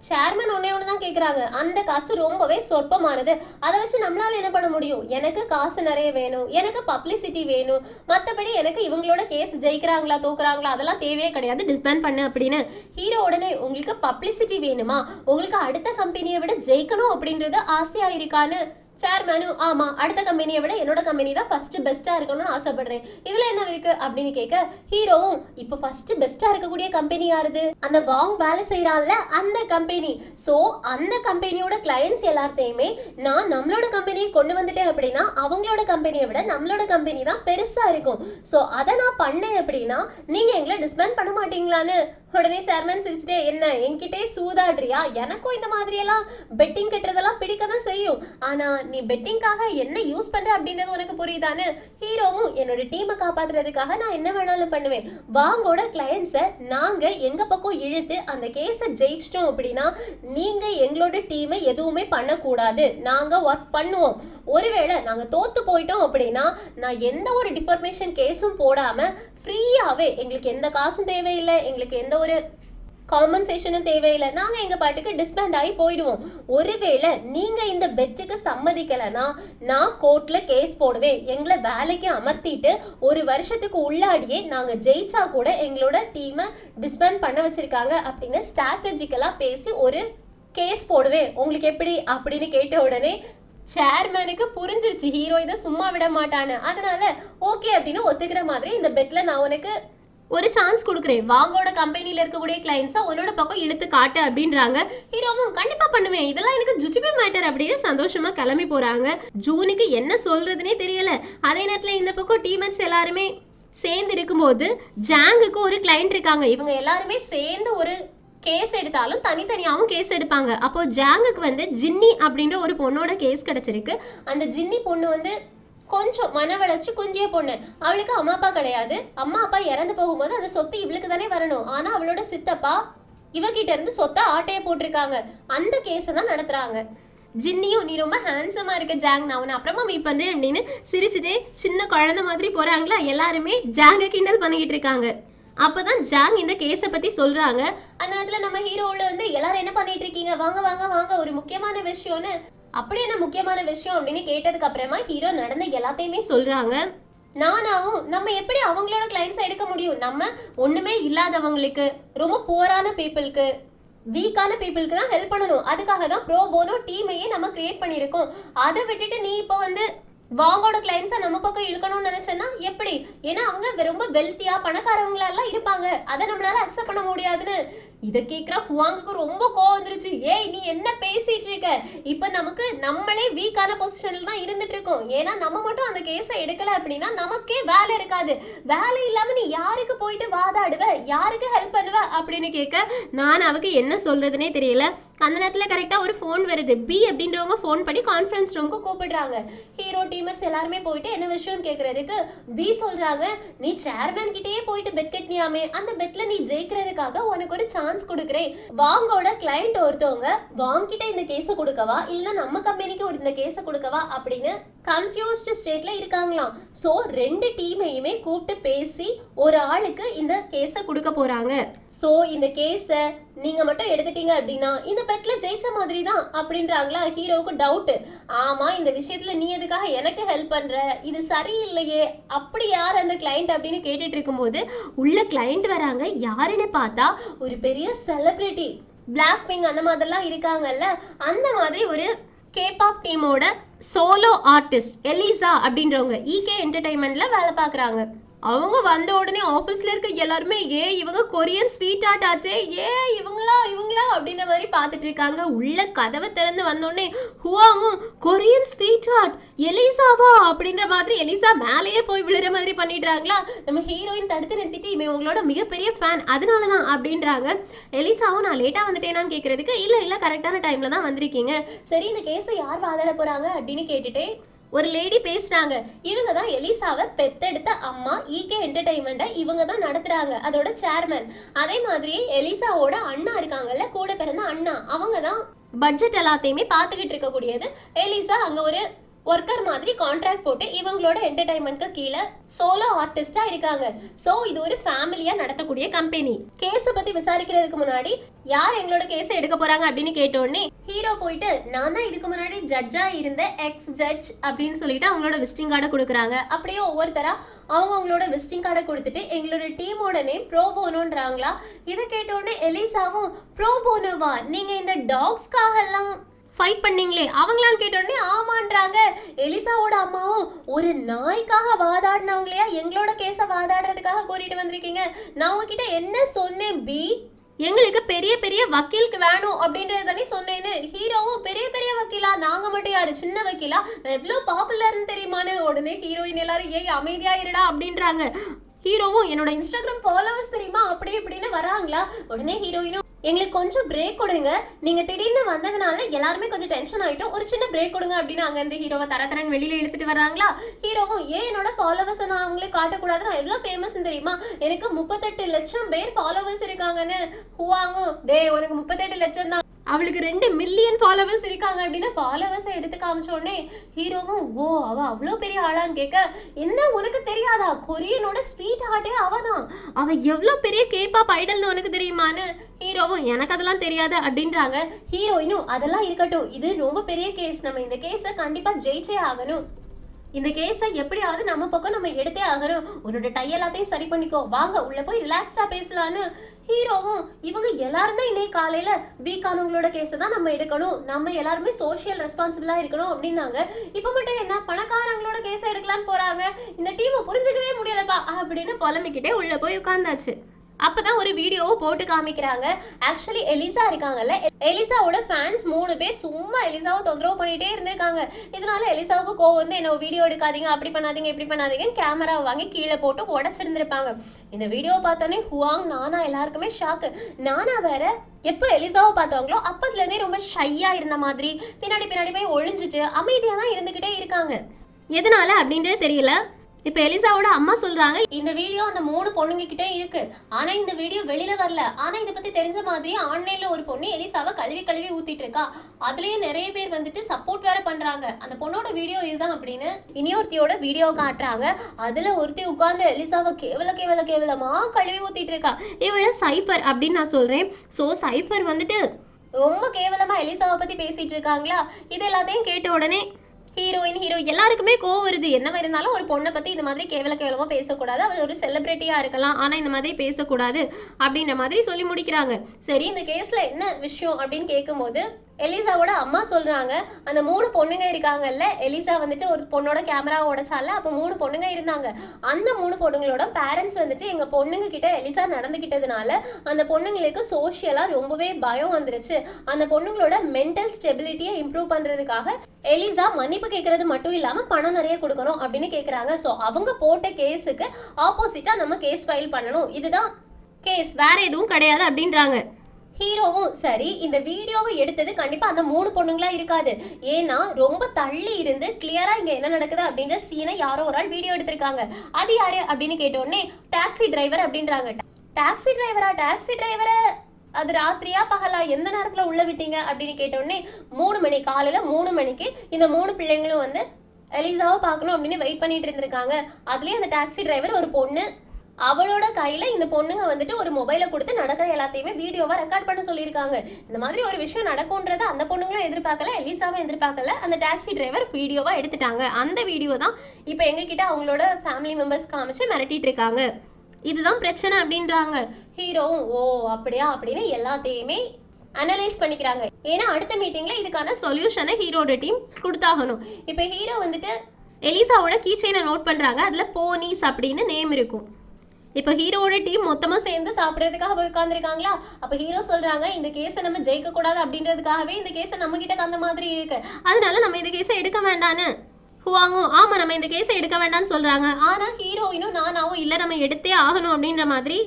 சேர்மன் ஒன்னே ஒன்று தான் கேட்குறாங்க, அந்த காசு ரொம்பவே சொற்பமானது, அதை வச்சு நம்மளால என்ன பண்ண முடியும், எனக்கு காசு நிறைய வேணும், எனக்கு பப்ளிசிட்டி வேணும், மற்றபடி எனக்கு இவங்களோட கேஸ் ஜெயிக்கிறாங்களா தோக்குறாங்களா அதெல்லாம் தேவையே கிடையாது, டிஸ்பேண்ட் பண்ணு அப்படின்னு. ஹீரோ உடனே, உங்களுக்கு பப்ளிசிட்டி வேணுமா, உங்களுக்கு அடுத்த கம்பெனியை விட ஜெயிக்கணும் அப்படின்றது ஆசையா இருக்கான்னு. சேர்மேனும் ஆமா அடுத்த கம்பெனியை விட என்னோட கம்பெனி தான் ஃபர்ஸ்ட் பெஸ்டா இருக்கணும்னு ஆசைப்படுறேன், இதுல என்ன இருக்கு அப்படின்னு கேட்க, ஹீரோவும் இப்போ ஃபர்ஸ்ட் பெஸ்டா இருக்கக்கூடிய கம்பெனி யாருது, அந்த வாங் வேலை செய்யறான்ல அந்த கம்பெனி. ஸோ அந்த கம்பெனியோட கிளையன்ஸ் எல்லாத்தையுமே நான் நம்மளோட கம்பெனியை கொண்டு வந்துட்டேன் அப்படின்னா அவங்களோட கம்பெனியை விட நம்மளோட கம்பெனி தான் பெருசா இருக்கும். ஸோ அதை நான் பண்ணேன் அப்படின்னா நீங்க எங்களை டிஸ்பேண்ட் பண்ண மாட்டீங்களான்னு. உடனே சேர்மன் சிரிச்சுட்டே, என்ன என்கிட்டே சூதாடுறியா, எனக்கும் இந்த மாதிரியெல்லாம் பெட்டிங் கட்டுறதெல்லாம் பிடிக்க தான் செய்யும், ஆனா நீ பெட்டிங்காக என்ன யூஸ் பண்ற அப்படின்றது உனக்கு புரியுதான்னு. ஹீரோவும் என்னோட டீமை காப்பாத்துறதுக்காக நான் என்ன வேணாலும் பண்ணுவேன், வாங்கோட கிளையன்ஸை நாங்க எங்க பக்கம் இழுத்து அந்த கேஸை ஜெயிச்சிட்டோம் அப்படின்னா நீங்க எங்களோட டீமை எதுவுமே பண்ணக்கூடாது, நாங்க ஒர்க் பண்ணுவோம், ஒருவேளை நாங்க தோத்து போயிட்டோம் அப்படின்னா நான் எந்த ஒரு டிஃபர்மேஷன் கேஸும் போடாம ஃப்ரீயாவே, எங்களுக்கு எந்த காசும் தேவையில்லை, எங்களுக்கு எந்த ஒரு காம்பன்சேஷனும் தேவையில்லை, நாங்க எங்க பாட்டுக்கு டிஸ்பேண்ட் ஆகி போயிடுவோம். ஒருவேளை நீங்க இந்த பெட்டுக்கு சம்மதிக்கலைன்னா நான் கோர்ட்ல கேஸ் போடுவேன், எங்களை வேலைக்கு அமர்த்திட்டு ஒரு வருஷத்துக்கு உள்ளாடியே நாங்க ஜெயிச்சா கூட எங்களோட டீமை டிஸ்பேண்ட் பண்ண வச்சிருக்காங்க அப்படின்னு ஸ்ட்ராட்டஜிக்கலா பேசி ஒரு கேஸ் போடுவேன், உங்களுக்கு எப்படி அப்படின்னு கேட்ட உடனே சேர்மேனுக்கு புரிஞ்சிருச்சு ஹீரோ இதை சும்மா விட மாட்டான்னு. அதனால ஓகே அப்படின்னு ஒத்துக்கிற மாதிரி, இந்த பெட்ல நான் உனக்கு ஒரு சான்ஸ் கொடுக்குறேன், வாங்கோட கம்பெனியில் இருக்கக்கூடிய கிளைண்ட்ஸை உன்னோட பக்கம் இழுத்து காட்டு அப்படின்றாங்க. ஹீரோவும் கண்டிப்பா பண்ணுவேன், இதெல்லாம் எனக்கு ஜுஜுபே மேட்டர் அப்படின்னு சந்தோஷமா கிளம்பி போறாங்க. ஜூனுக்கு என்ன சொல்றதுனே தெரியல. அதே நேரத்தில் இந்த பக்கம் டீமேட்ஸ் எல்லாருமே சேர்ந்து இருக்கும்போது ஜாங்குக்கு ஒரு கிளைண்ட் இருக்காங்க, இவங்க எல்லாருமே சேர்ந்து ஒரு கேஸ் எடுத்தாலும் தனித்தனியாகவும் கேஸ் எடுப்பாங்க. அப்போ ஜாங்குக்கு வந்து ஜின்னி அப்படின்ற ஒரு பொண்ணோட கேஸ் கிடைச்சிருக்கு. அந்த ஜின்னி பொண்ணு வந்து கொஞ்சம் மன வளர்ச்சி குஞ்சிய பொண்ணு, அவளுக்கு அம்மா அப்பா கிடையாது, அம்மா அப்பா இறந்து போகும்போது அந்த சொத்து இவளுக்கு தானே வரணும், ஆனா அவளோட சித்தப்பா இவகிட்ட இருந்து சொத்தை ஆட்டையை போட்டிருக்காங்க, அந்த கேஸை தான் நடத்துறாங்க. ஜின்னியும் நீ ரொம்ப ஹேண்ட்ஸமா இருக்க ஜாங், நான் அவனை அப்புறமா மீட் பண்றேன் அப்படின்னு சிரிச்சுட்டே சின்ன குழந்தை மாதிரி போறாங்களா. எல்லாருமே ஜாங்கை கிண்டல் பண்ணிக்கிட்டு இருக்காங்க. அப்பதான் ஜாங் இந்த கேஸை பத்தி சொல்றாங்க. அந்த நேரத்துல நம்ம ஹீரோல வந்து எல்லாரும் என்ன பண்ணிட்டு இருக்கீங்க, வாங்க வாங்க வாங்க ஒரு முக்கியமான விஷயம்னு. அப்படி என்ன முக்கியமான விஷயம் அப்படின்னு கேட்டதுக்கு அப்புறமா ஹீரோ நடந்த எல்லாத்தையுமே சொல்றாங்க. நானாவும் நம்ம எப்படி அவங்களோட கிளைண்ட்ஸை எடுக்க முடியும், நம்ம ஒண்ணுமே இல்லாதவங்களுக்கு, ரொம்ப புவரான பீப்புளுக்கு, வீக்கான பீப்புளுக்கு தான் ஹெல்ப் பண்ணணும், அதுக்காக தான் ப்ரோ போனோ டீமையே நம்ம கிரியேட் பண்ணியிருக்கோம். அதை விட்டுட்டு நீ இப்போ வந்து வாங்கோட கிளைண்ட்ஸை நம்ம பக்கம் இழுக்கணும்னு நினைச்சேன்னா எப்படி, ஏன்னா அவங்க ரொம்ப வெல்த்தியா பணக்காரவங்களெல்லாம் இருப்பாங்க, அதை நம்மளால அக்செப்ட் பண்ண முடியாதுன்னு. இதை கேட்குற ஹுவாங்குக்கு ரொம்ப கோவம் வந்துருச்சு. ஏய் நீ என்ன பேசிட்டு இருக்க, இப்போ நமக்கு நம்மளே வீக்கான பொசிஷனில் தான் இருந்துட்டு இருக்கோம், ஏன்னா நம்ம மட்டும் அந்த கேஸை எடுக்கல அப்படின்னா நமக்கே வேலை இருக்காது, வேலை இல்லாமல் நீ யாருக்கு போயிட்டு வாதாடுவ, யாருக்கு ஹெல்ப் பண்ணுவ அப்படின்னு கேட்க நான் அவருக்கு என்ன சொல்றதுனே தெரியல. அந்த நேரத்தில் கரெக்டாக ஒரு ஃபோன் வருது. பி அப்படின்றவங்க ஃபோன் பண்ணி கான்ஃபரன்ஸ் ரூமுக்கு கூப்பிடுறாங்க. ஹீரோ டீமர்ஸ் எல்லாருமே போயிட்டு என்ன விஷயம்னு கேட்கறதுக்கு பி சொல்றாங்க, நீ சேர்மேன் கிட்டேயே போயிட்டு பெட் கட்டினியாமே, அந்த பெட்ல நீ ஜெயிக்கிறதுக்காக உனக்கு ஒரு சான்ஸ் கொடுக்குறேன். வாங்கோட கிளைண்ட் ஒருத்தவங்க வாங் கிட்ட இந்த கேஸை கொடுக்கவா இல்லைன்னா நம்ம கம்பெனிக்கு ஒரு இந்த கேஸை கொடுக்கவா அப்படின்னு கன்ஃபியூஸ்டு ஸ்டேட்ல இருக்காங்களாம். ஸோ ரெண்டு டீமையுமே கூப்பிட்டு பேசி ஒரு ஆளுக்கு இந்த கேஸை கொடுக்க போறாங்க. ஸோ இந்த கேஸை நீங்க மட்டும் எடுத்துட்டீங்க அப்படின்னா இந்த பெட்ல ஜெயிச்ச மாதிரி தான் அப்படின்றாங்களா. ஹீரோவுக்கு டவுட், ஆமா இந்த விஷயத்துல நீ எதுக்காக எனக்கு ஹெல்ப் பண்ற, இது சரியில்லையே, அப்படி யார் அந்த கிளைண்ட் அப்படின்னு கேட்டுட்டு இருக்கும்போது உள்ள கிளைண்ட் வராங்க. யாருன்னு பார்த்தா ஒரு பெரிய செலிபிரிட்டி, பிளாக் பிங்க் அந்த மாதிரிலாம் இருக்காங்கல்ல, அந்த மாதிரி ஒரு கேபாப் டீமோட சோலோ ஆர்டிஸ்ட் எலிசா அப்படின்றவங்க ஈகே என்டர்டைன்மெண்ட்ல வேலை பார்க்குறாங்க. அவங்க வந்த உடனே ஆஃபீஸில் இருக்க எல்லாருமே இவங்க கொரியன் ஸ்வீட் ஆர்ட் ஆச்சே, இவங்களா அப்படின்ற மாதிரி பார்த்துட்டு இருக்காங்க. உள்ள கதவை திறந்து வந்தோடனே ஹுவாங்கும் கொரியன் ஸ்வீட் ஆர்ட் எலிசாவா அப்படின்ற மாதிரி எலிசா மேலேயே போய் விழுற மாதிரி பண்ணிடுறாங்களா. நம்ம ஹீரோயின் தடுத்து நிறுத்திட்டு இவன் உங்களோட மிகப்பெரிய ஃபேன் அதனால தான் அப்படின்றாங்க. எலிசாவும் நான் லேட்டாக வந்துட்டேனான்னு கேட்கறதுக்கு இல்லை கரெக்டான டைமில் தான் வந்திருக்கீங்க. சரி இந்த கேஸை யார் வாதாட போகிறாங்க அப்படின்னு கேட்டுட்டு ஒரு லேடி பேசுறாங்க. இவங்க தான் எலிசாவை பெத்தெடுத்த அம்மா, ஈகே என்டர்டைன்மெண்ட்டை இவங்க தான் நடத்துறாங்க, அதோட சேர்மன். அதே மாதிரி எலிசாவோட அண்ணா இருக்காங்கல்ல, கூட பிறந்த அண்ணா, அவங்க தான் பட்ஜெட் எல்லாத்தையுமே பார்த்துக்கிட்டு இருக்கக்கூடியது. எலிசா அங்கே ஒரு ஒர்க்கர் மாதிரி கான்ட்ராக்ட் போட்டு இவங்களோட என்டர்டைன்மெண்ட்க்கு கீழே சோலோ ஆர்டிஸ்டா இருக்காங்க. ஸோ இது ஒரு ஃபேமிலியா நடத்தக்கூடிய கம்பெனி. கேஸை பத்தி விசாரிக்கிறதுக்கு முன்னாடி யார் எங்களோட கேஸை எடுக்க போறாங்க அப்படின்னு கேட்டோடனே ஹீரோ போயிட்டு நான் தான் இதுக்கு முன்னாடி ஜட்ஜா இருந்த எக்ஸ் ஜட்ஜ் அப்படின்னு சொல்லிட்டு அவங்களோட விசிட்டிங் கார்டை கொடுக்குறாங்க. அப்படியே ஒவ்வொருத்தரா அவங்களோட விசிட்டிங் கார்டை கொடுத்துட்டு எங்களோட டீமோட நேம் ப்ரோபோனோன்றாங்களா. இதை கேட்டோடனே எலிசாவும் ப்ரோபோனோவா, நீங்க இந்த டாக்ஸ்க்காக எல்லாம் ஃபைட் பண்ணீங்களே அவங்களான்னு கேட்டோடனே ஆமான்றாங்க. எலிசாவோட அம்மாவும் ஒரு நாய்க்காக வாதாடினவங்களையா எங்களோட கேஸை வாதாடுறதுக்காக கூட்டிட்டு வந்திருக்கீங்க, நான் உங்ககிட்ட என்ன சொன்னேன் பி, எங்களுக்கு பெரிய பெரிய வக்கீலுக்கு வேணும் அப்படின்றது தானே சொன்னேன்னு. ஹீரோவும் பெரிய பெரிய வக்கீலா, நாங்க மட்டும் யாரு சின்ன வக்கீலா, எவ்வளவு பாப்புலர்னு தெரியுமான்னு. உடனே ஹீரோயின் எல்லாரும் அமைதியா இருடா அப்படின்றாங்க. ஹீரோவும் என்னோட இன்ஸ்டாகிராம் ஃபாலோவர்ஸ் தெரியுமா அப்படி இப்படின்னு வராங்களா. உடனே ஹீரோயினும் எங்களுக்கு கொஞ்சம் பிரேக் கொடுங்க, நீங்க திடீர்னு வந்ததுனால எல்லாருமே கொஞ்சம் டென்ஷன் ஆயிட்டோம், ஒரு சின்ன பிரேக் கொடுங்க அப்படின்னு அங்க இருந்து ஹீரோவை தரத்தரன்னு வெளியில எடுத்துட்டு வராங்களா. ஹீரோவும் என்னோட ஃபாலோவர்ஸ் நான் அவங்களே காட்டக்கூடாது, நான் எவ்வளவு ஃபேமஸ் தெரியுமா, எனக்கு 38 லட்சம் பேர் ஃபாலோவர்ஸ் இருக்காங்கன்னு. ஹுவாங்கும் டே உனக்கு 38 லட்சம் தான், அவளுக்கு 2 மில்லியன் ஃபாலோவர்ஸ் இருக்காங்க அப்படின்னு ஃபாலோவர்ஸை எடுத்து காமிச்சோடனே ஹீரோவும் ஓ அவ அவ்வளோ பெரிய ஆளான்னு கேட்க, என்ன உனக்கு தெரியாதா கொரியனோட ஸ்வீட் ஹார்ட்டே அவ தான், அவ எவ்வளோ பெரிய கேபாப் ஐடல்னு உனக்கு தெரியுமான்னு. ஹீரோவும் எனக்கு அதெல்லாம் தெரியாது அப்படின்றாங்க. ஹீரோயினும் அதெல்லாம் இருக்கட்டும், இது ரொம்ப பெரிய கேஸ், நம்ம இந்த கேஸை கண்டிப்பாக ஜெயிச்சே ஆகணும், இந்த கேஸை எப்படியாவது நம்ம பக்கம் நம்ம எடுத்தே ஆகணும், உன்னோட டை எல்லாத்தையும் சரி பண்ணிக்கோ, வாங்க உள்ள போய் ரிலாக்ஸ்டா பேசலான்னு. ஹீரோவும் இவங்க எல்லாரும் தான் இன்னைக்கு காலையில வீக்கானவங்களோட கேஸை தான் நம்ம எடுக்கணும், நம்ம எல்லாருமே சோஷியல் ரெஸ்பான்சிபிளா இருக்கணும் அப்படின்னாங்க. இப்ப மட்டும் என்ன பணக்காரங்களோட கேஸை எடுக்கலான்னு போறாங்க, இந்த டீமை புரிஞ்சுக்கவே முடியலப்பா அப்படின்னு புலம்பிக்கிட்டே உள்ள போய் உட்கார்ந்தாச்சு. அப்பதான் ஒரு வீடியோவை போட்டு காமிக்கிறாங்க. ஆக்சுவலி எலிசா இருக்காங்கல்ல, எலிசாவோட ஃபேன்ஸ் 3 பேர் சும்மா எலிசாவை தொந்தரவு பண்ணிட்டே இருந்திருக்காங்க. இதனால எலிசாவுக்கு கோவம் வந்து என்ன வீடியோ எடுக்காதீங்க, அப்படி பண்ணாதீங்க இப்படி பண்ணாதீங்கன்னு கேமராவை வாங்கி கீழே போட்டு உடச்சிருந்திருப்பாங்க. இந்த வீடியோவை பார்த்தோன்னே ஹுவாங் நானா எல்லாருக்குமே ஷாக்கு. நானா வேற எப்போ எலிசாவை பார்த்தவங்களோ அப்பத்துலேருந்தே ரொம்ப ஷையா இருந்த மாதிரி பின்னாடி போய் ஒழிஞ்சிட்டு அமைதியாக தான் இருந்துக்கிட்டே இருக்காங்க. எதனால அப்படின்றது தெரியல. இப்போ எலிசாவோட அம்மா சொல்றாங்க இந்த வீடியோ அந்த 3 பொண்ணுங்க கிட்டே இருக்கு, ஆனா இந்த வீடியோ வெளியில வரல, ஆனா இதை பத்தி தெரிஞ்ச மாதிரி ஆன்லைன்ல ஒரு பொண்ணு எலிசாவை கழுவி ஊத்திட்டு இருக்கா, அதுலயே நிறைய பேர் வந்துட்டு சப்போர்ட் வேற பண்றாங்க, அந்த பொண்ணோட வீடியோ இதுதான் அப்படின்னு இனியொருத்தியோட வீடியோ காட்டுறாங்க. அதுல ஒருத்தி உட்கார்ந்து எலிசாவை கேவலமா கழுவி ஊத்திட்டு இருக்கா. இவள சைபர் அப்படின்னு நான் சொல்றேன். ஸோ சைபர் வந்துட்டு ரொம்ப கேவலமா எலிசாவை பத்தி பேசிட்டு இருக்காங்களா. இது எல்லாத்தையும் கேட்ட உடனே ஹீரோ எல்லாருக்குமே கோவம் வருது. என்ன இருந்தாலும் ஒரு பொண்ணை பற்றி இந்த மாதிரி கேவலமாக பேசக்கூடாது, அவள் ஒரு செலிப்ரிட்டியாக இருக்கலாம், ஆனால் இந்த மாதிரி பேசக்கூடாது அப்படின்ற மாதிரி சொல்லி முடிக்கிறாங்க. சரி இந்த கேஸில் என்ன விஷயம் அப்படின்னு கேட்கும்போது எலிசாவோட அம்மா சொல்றாங்க, அந்த 3 பொண்ணுங்க இருக்காங்கல்ல, எலிசா வந்துட்டு ஒரு பொண்ணோட கேமரா உடைச்சால, அப்போ 3 பொண்ணுங்க இருந்தாங்க. அந்த 3 பொண்ணுங்களோட பேரண்ட்ஸ் வந்துட்டு எங்க பொண்ணுங்க கிட்ட எலிசா நடந்துக்கிட்டதுனால அந்த பொண்ணுங்களுக்கு சோஷியலா ரொம்பவே பயம் வந்துருச்சு. அந்த பொண்ணுங்களோட மென்டல் ஸ்டெபிலிட்டியை இம்ப்ரூவ் பண்றதுக்காக எலிசா மன்னிப்பு கேட்கறது மட்டும் இல்லாம பணம் நிறைய கொடுக்கணும் அப்படின்னு கேட்கறாங்க. ஸோ அவங்க போட்ட கேஸுக்கு ஆப்போசிட்டா நம்ம கேஸ் ஃபைல் பண்ணணும், இதுதான் கேஸ், வேற எதுவும் கிடையாது அப்படின்றாங்க. ஹீரோவும் சரி, இந்த வீடியோவை எடுத்தது கண்டிப்பா அந்த 3 பொண்ணுங்களா இருக்காது. ஏன்னா ரொம்ப தள்ளி இருந்து கிளியரா இங்க என்ன நடக்குது அப்படின்ற சீனை யாரோ ஒரு ஆள் வீடியோ எடுத்திருக்காங்க. அது யாரு அப்படின்னு கேட்டோடனே டாக்ஸி டிரைவர் அப்படின்றாங்க. டாக்ஸி டிரைவரை அது ராத்திரியா பகலா எந்த நேரத்துல உள்ள விட்டீங்க அப்படின்னு கேட்டோடனே 3 மணி, காலையில 3 மணிக்கு இந்த 3 பிள்ளைங்களும் வந்து எலிசாவை பார்க்கணும் அப்படின்னு வெயிட் பண்ணிட்டு இருந்திருக்காங்க. அதுலயே அந்த டாக்ஸி டிரைவர் ஒரு பொண்ணு, அவளோட கையில இந்த பொண்ணுங்க வந்துட்டு ஒரு மொபைலை கொடுத்து நடக்கிற எல்லாத்தையுமே வீடியோவா ரெக்கார்ட் பண்ண சொல்லியிருக்காங்க. இந்த மாதிரி ஒரு விஷயம் நடக்கும்ன்றத அந்த பொண்ணுங்களும் எதிர்பார்க்கல, எலிசாவும் எதிர்பார்க்கல. அந்த டாக்ஸி டிரைவர் வீடியோவா எடுத்துட்டாங்க. அந்த வீடியோ தான் இப்போ எங்ககிட்ட அவங்களோட ஃபேமிலி மெம்பர்ஸ் காமிச்சு மிரட்டிட்டு இருக்காங்க. இதுதான் பிரச்சனை அப்படின்றாங்க. ஹீரோவும் ஓ அப்படியா அப்படின்னு எல்லாத்தையுமே அனலைஸ் பண்ணிக்கிறாங்க. ஏன்னா அடுத்த மீட்டிங்ல இதுக்கான சொல்யூஷனை ஹீரோட டீம் கொடுத்தாகணும். இப்போ ஹீரோ வந்துட்டு எலிசாவோட கீச்சைனை நோட் பண்றாங்க. அதுல போனீஸ் அப்படின்னு நேம் இருக்கும். இப்போ ஹீரோட டீம் மொத்தமாக சேர்ந்து சாப்பிட்றதுக்காக போய் உட்காந்துருக்காங்களா. அப்போ ஹீரோ சொல்கிறாங்க, இந்த கேஸை நம்ம ஜெயிக்கக்கூடாது அப்படின்றதுக்காகவே இந்த கேஸை நம்மக்கிட்ட தந்த மாதிரி இருக்கு, அதனால நம்ம இந்த கேஸை எடுக்க வேண்டான்னு. ஹுவாங்கும் ஆமாம் நம்ம இந்த கேஸை எடுக்க வேண்டாம்னு சொல்கிறாங்க. ஆனால் ஹீரோயினும் நானாவும் இல்லை நம்ம எடுத்தே ஆகணும் அப்படின்ற மாதிரி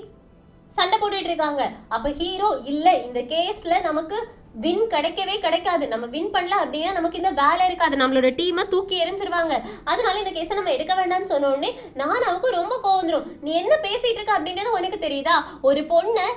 சண்டை போட்டுட்டு இருக்காங்க. அப்போ ஹீரோ இல்லை, இந்த கேஸில் நமக்கு வின் கிடைக்கவே கிடைக்காது, நம்ம வின் பண்ணல அப்படின்னா நமக்கு இந்த வேலை இருக்காது, நம்மளோட டீமை தூக்கி எரிஞ்சிருவாங்க, அதனால இந்த கேஸை நம்ம எடுக்க வேண்டாம்னு சொன்ன உடனே நானாவுக்கு ரொம்ப கோவம் வந்துடும். நீ என்ன பேசிட்டு இருக்க அப்படின்றது உனக்கு தெரியுதா? ஒரு பொண்ணை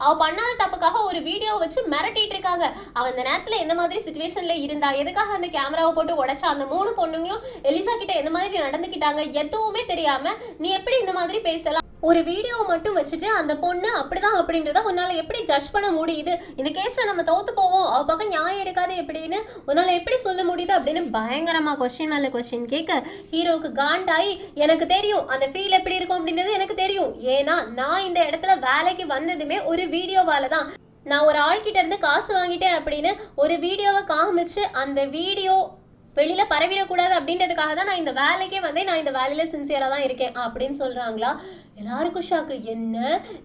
அவ பண்ணாத தப்புக்காக ஒரு வீடியோ வச்சு மிரட்டிட்டு இருக்காங்க. அவ அந்த நேரத்துல எந்த மாதிரி சிச்சுவேஷன்ல இருந்தா, எதுக்காக அந்த கேமராவை போட்டு உடைச்சா, அந்த 3 பொண்ணுங்களும் எலிசா கிட்ட எந்த மாதிரி நடந்துக்கிட்டாங்க எதுவுமே தெரியாம நீ எப்படி இந்த மாதிரி பேசலாம்? ஒரு வீடியோ மட்டும் வச்சுட்டு அந்த பொண்ணு அப்படிதான் அப்படின்றத உன்னால எப்படி ஜட்ஜ் பண்ண முடியுது? இந்த கேஸ்ல நம்ம தோத்து போவோம், அவ பக்கம் நியாயம் இருக்காது எப்படின்னு உன்னால எப்படி சொல்ல முடியுது அப்படின்னு பயங்கரமா கொஸ்டின் மேல கொஸ்டின் கேட்க ஹீரோவுக்கு காண்டாயி, எனக்கு தெரியும் அந்த ஃபீல் எப்படி இருக்கும் அப்படின்றது எனக்கு தெரியும். ஏன்னா நான் இந்த இடத்துல வேலைக்கு வந்ததுமே ஒரு வீடியோவால தான். நான் ஒரு ஆள்கிட்ட இருந்து காசு வாங்கிட்டேன் அப்படின்னு ஒரு வீடியோவை காமிச்சு அந்த வீடியோ வெளியில பரவிடக்கூடாது அப்படின்றதுக்காக தான் நான் இந்த வேலைக்கே வந்தேன், நான் இந்த வேலையில சின்சியரா தான் இருக்கேன் அப்படின்னு சொல்றாங்களா. எல்லாருக்கும் ஷாக்கு, என்ன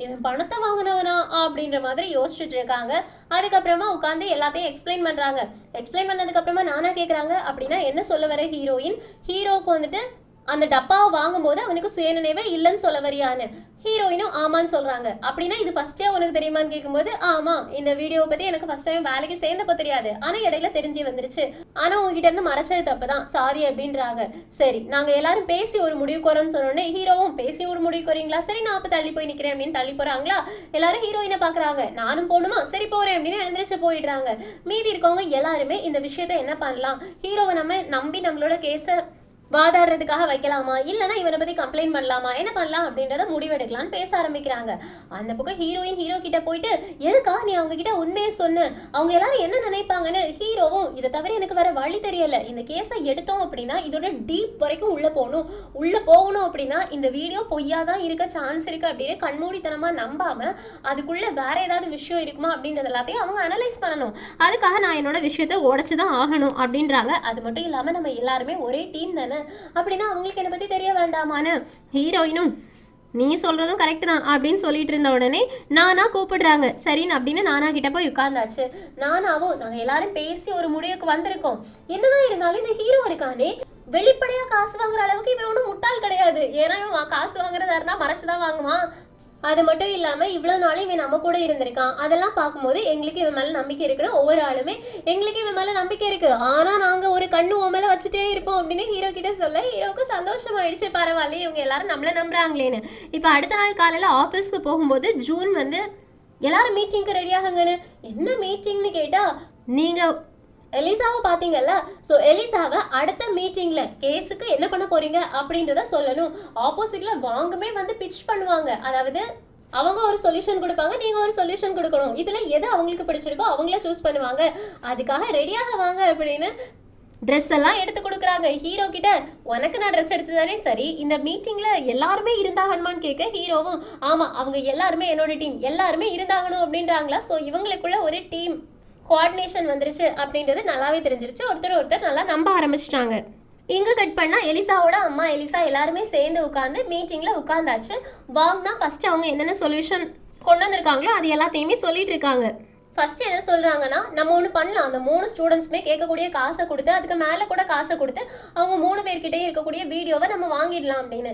இவன் பணத்தை வாங்கினவனா அப்படின்ற மாதிரி யோசிச்சுட்டு இருக்காங்க. அதுக்கப்புறமா உட்காந்து எல்லாத்தையும் எக்ஸ்பிளைன் பண்றாங்க. எக்ஸ்பிளைன் பண்ணதுக்கு அப்புறமா நானா கேட்குறாங்க, அப்படின்னா என்ன சொல்ல வர ஹீரோயின்? ஹீரோக்கு வந்துட்டு அந்த டப்பாவை வாங்கும்போது அவனுக்கு சுயநினைவே இல்லைன்னு சொல்ல வரியான்னு. ஹீரோயினும் ஆமான்னு சொல்றாங்க. அப்படின்னா இது ஃபர்ஸ்டே உனக்கு தெரியுமான்னு கேட்கும்போது ஆமா, இந்த வீடியோவை பத்தி எனக்கு ஃபர்ஸ்ட் டைம் வேலைக்கு சேர்ந்தப்போ தெரியாது, ஆனா இடையில தெரிஞ்சு வந்துருச்சு, ஆனா உங்ககிட்ட இருந்து மறைச்சது தப்புதான், சாரி அப்படின்றாங்க. சரி நாங்க எல்லாரும் பேசி ஒரு முடிவுக்கு வரோன்னு சொன்னோடனே ஹீரோவும் பேசி ஒரு முடிவுக்கு வரீங்களா, சரி நான் அப்ப தள்ளி போய் நிக்கிறேன் அப்படின்னு தள்ளி போறாங்களா. எல்லாரும் ஹீரோயினை பாக்குறாங்க, நானும் போகணுமா, சரி போறேன் அப்படின்னு எழுந்திரிச்சு போயிடுறாங்க. மீதி இருக்கவங்க எல்லாருமே இந்த விஷயத்த என்ன பண்ணலாம், ஹீரோவை நம்ம நம்பி நம்மளோட கேஸை வாதாடுறதுக்காக வைக்கலாமா, இல்லைன்னா இவனை பத்தி கம்ப்ளைண்ட் பண்ணலாமா, என்ன பண்ணலாம் அப்படின்றத முடிவெடுக்கலான்னு பேச ஆரம்பிக்கிறாங்க. அந்த பக்கம் ஹீரோயின் ஹீரோ கிட்ட போயிட்டு, எதுக்கா நீ அவங்க கிட்ட உண்மையை சொன்ன, அவங்க எல்லாரும் என்ன நினைப்பாங்கன்னு. ஹீரோவும் இதை தவிர எனக்கு வேற வழி தெரியல, இந்த கேஸை எடுத்தோம் அப்படின்னா இதோட டீப் வரைக்கும் உள்ள போகணும் அப்படின்னா இந்த வீடியோ பொய்யாதான் இருக்க சான்ஸ் இருக்கு அப்படின்னு கண்மூடித்தனமா நம்பாம அதுக்குள்ள வேற ஏதாவது விஷயம் இருக்குமா அப்படின்றது எல்லாத்தையும் அவங்க அனலைஸ் பண்ணணும். அதுக்காக நான் என்னோட விஷயத்தை உடைச்சுதான் ஆகணும் அப்படின்றாங்க. அது மட்டும் இல்லாம நம்ம எல்லாருமே ஒரே டீம் தானே, அப்படின்னா அவங்களுக்கு என்னை பத்தி தெரிய வேண்டாமான்னு ஹீரோயினும் நீ சொல்றதும் கரெக்ட் தான் அப்படின்னு சொல்லிட்டு இருந்த உடனே நானா கூப்பிடுறாங்க. சரின்னு அப்படின்னு நானா கிட்ட போய் உட்கார்ந்தாச்சு. நானாவும் நாங்க எல்லாரும் பேசி ஒரு முடிவுக்கு வந்திருக்கோம். என்னதான் இருந்தாலும் இந்த ஹீரோ இருக்கானே வெளிப்படையா காசு வாங்குற அளவுக்கு இவன் ஒன்றும் முட்டாள் கிடையாது. ஏன்னா இவன் காசு வாங்குறதா இருந்தா மறைச்சுதான் வாங்குவான். அது மட்டும் இல்லாமல் இவ்வளோ நாள் இவன் நம்ம கூட இருந்திருக்கான். அதெல்லாம் பார்க்கும்போது எங்களுக்கு இவன் மேலே நம்பிக்கை இருக்குன்னு ஒவ்வொரு ஆளுமே எங்களுக்கு இவன் மேலே நம்பிக்கை இருக்கு, ஆனால் நாங்கள் ஒரு கண்ணு உன் மேலே வச்சுட்டே இருப்போம் அப்படின்னு ஹீரோ கிட்ட சொல்ல ஹீரோக்கு சந்தோஷமாயிடுச்சு. பரவாயில்ல இவங்க எல்லாரும் நம்மளை நம்புறாங்களேன்னு. இப்போ அடுத்த நாள் காலையில் ஆஃபீஸ்க்கு போகும்போது ஜூன் வந்து எல்லாரும் மீட்டிங்க்கு ரெடி ஆகுங்கன்னு. என்ன மீட்டிங்னு கேட்டால் நீங்கள் எலிசாவை பார்த்தீங்கல்ல, ஸோ எலிசாவை அடுத்த மீட்டிங்ல கேஸுக்கு என்ன பண்ண போறீங்க அப்படின்றத சொல்லணும். ஆப்போசிட்ல வாங்கமே வந்து பிட்ச் பண்ணுவாங்க. அதாவது அவங்க ஒரு சொல்யூஷன் கொடுப்பாங்க, நீங்க ஒரு சொல்யூஷன் கொடுக்கணும். இதுல எது அவங்களுக்கு பிடிச்சிருக்கோ அவங்கள சூஸ் பண்ணுவாங்க. அதுக்காக ரெடியாக வாங்க அப்படின்னு ட்ரெஸ் எல்லாம் எடுத்து கொடுக்குறாங்க ஹீரோ கிட்ட. உனக்கு நான் ட்ரெஸ் எடுத்து தானே, சரி இந்த மீட்டிங்ல எல்லாருமே இருந்தாகணுமான்னு கேட்க ஹீரோவும் ஆமா அவங்க எல்லாருமே என்னோட டீம் எல்லாருமே இருந்தாகணும் அப்படின்றாங்களா. ஸோ இவங்களுக்குள்ள ஒரு டீம் கோஆர்டினேஷன் வந்துருச்சு அப்படின்றது நல்லாவே தெரிஞ்சிருச்சு. ஒருத்தர் நல்லா நம்ப ஆரம்பிச்சிட்டாங்க. இங்கே கட் பண்ணால் எலிசாவோட அம்மா எலிசா எல்லாருமே சேர்ந்து உட்காந்து மீட்டிங்கில் உட்காந்தாச்சு. வாங் தான் ஃபஸ்ட்டு அவங்க என்னென்ன சொல்யூஷன் கொண்டு வந்திருக்காங்களோ அது எல்லாத்தையுமே சொல்லிட்டு இருக்காங்க. ஃபஸ்ட்டு என்ன சொல்கிறாங்கன்னா, நம்ம ஒன்று பண்ணலாம். அந்த 3 ஸ்டூடெண்ட்ஸுமே கேட்கக்கூடிய காசை கொடுத்து அதுக்கு மேலே கூட காசை கொடுத்து அவங்க 3 பேர்கிட்டே இருக்கக்கூடிய வீடியோவை நம்ம வாங்கிடலாம் அப்படின்னு.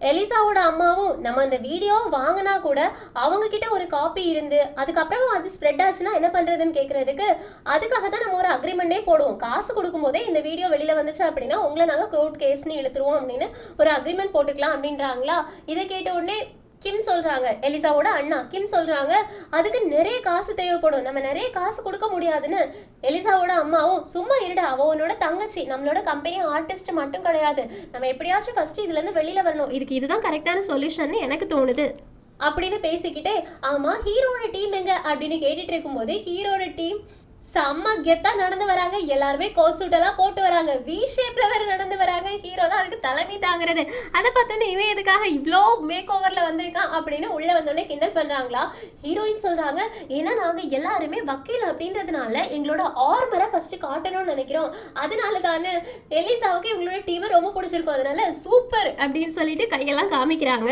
எலிசாவோட அம்மாவும் நம்ம அந்த வீடியோ வாங்கினா கூட அவங்க கிட்ட ஒரு காப்பி இருந்து அதுக்கப்புறமா அது ஸ்ப்ரெட் ஆச்சுன்னா என்ன பண்ணுறதுன்னு கேட்குறதுக்கு அதுக்காக தான் நம்ம ஒரு அக்ரிமெண்ட்டே போடுவோம். காசு கொடுக்கும்போதே இந்த வீடியோ வெளியில் வந்துச்சு அப்படின்னா உங்களை நாங்கள் கோர்ட் கேஸ்ன்னு இழுத்துருவோம் அப்படின்னு ஒரு அக்ரிமெண்ட் போட்டுக்கலாம் அப்படின்றாங்களா. இதை கேட்ட உடனே கிம் சொல்கிறாங்க, எலிசாவோட அண்ணா கிம் சொல்கிறாங்க, அதுக்கு நிறைய காசு தேவைப்படும், நம்ம நிறைய காசு கொடுக்க முடியாதுன்னு. எலிசாவோட அம்மாவும் சும்மா இருடா, அவனோட தங்கச்சி, நம்மளோட கம்பெனி ஆர்டிஸ்ட் மட்டும் கிடையாது, நம்ம எப்படியாச்சும் ஃபஸ்ட்டு இதுலேருந்து வெளியில் வரணும், இதுக்கு இதுதான் கரெக்டான சொல்யூஷன் எனக்கு தோணுது அப்படின்னு பேசிக்கிட்டே, ஆமாம் ஹீரோட டீம் எங்க அப்படின்னு கேட்டுட்டு இருக்கும்போது ஹீரோட டீம் செம்ம கெத்தா நடந்து வராங்க. எல்லாருமே கோட் சூட் எல்லாம் போட்டு வராங்க, வி ஷேப்ல வேற நடந்து வராங்க. ஹீரோ தான் அதுக்கு தலைமை தாங்கிறது. அதை பார்த்தோன்னே இவன் எதுக்காக இவ்வளோ மேக் ஓவர்ல வந்திருக்கான் அப்படின்னு உள்ள வந்தோடனே கிண்டல் பண்றாங்களா. ஹீரோயின் சொல்றாங்க, ஏன்னா நாங்க எல்லாருமே வக்கீல் அப்படின்றதுனால எங்களோட ஆர்மரை ஃபர்ஸ்ட் காட்டணும்னு நினைக்கிறோம், அதனால தானே எலிசாவுக்கு இவங்களோட டீமை ரொம்ப பிடிச்சிருக்கும், அதனால சூப்பர் அப்படின்னு சொல்லிட்டு கையெல்லாம் காமிக்கிறாங்க.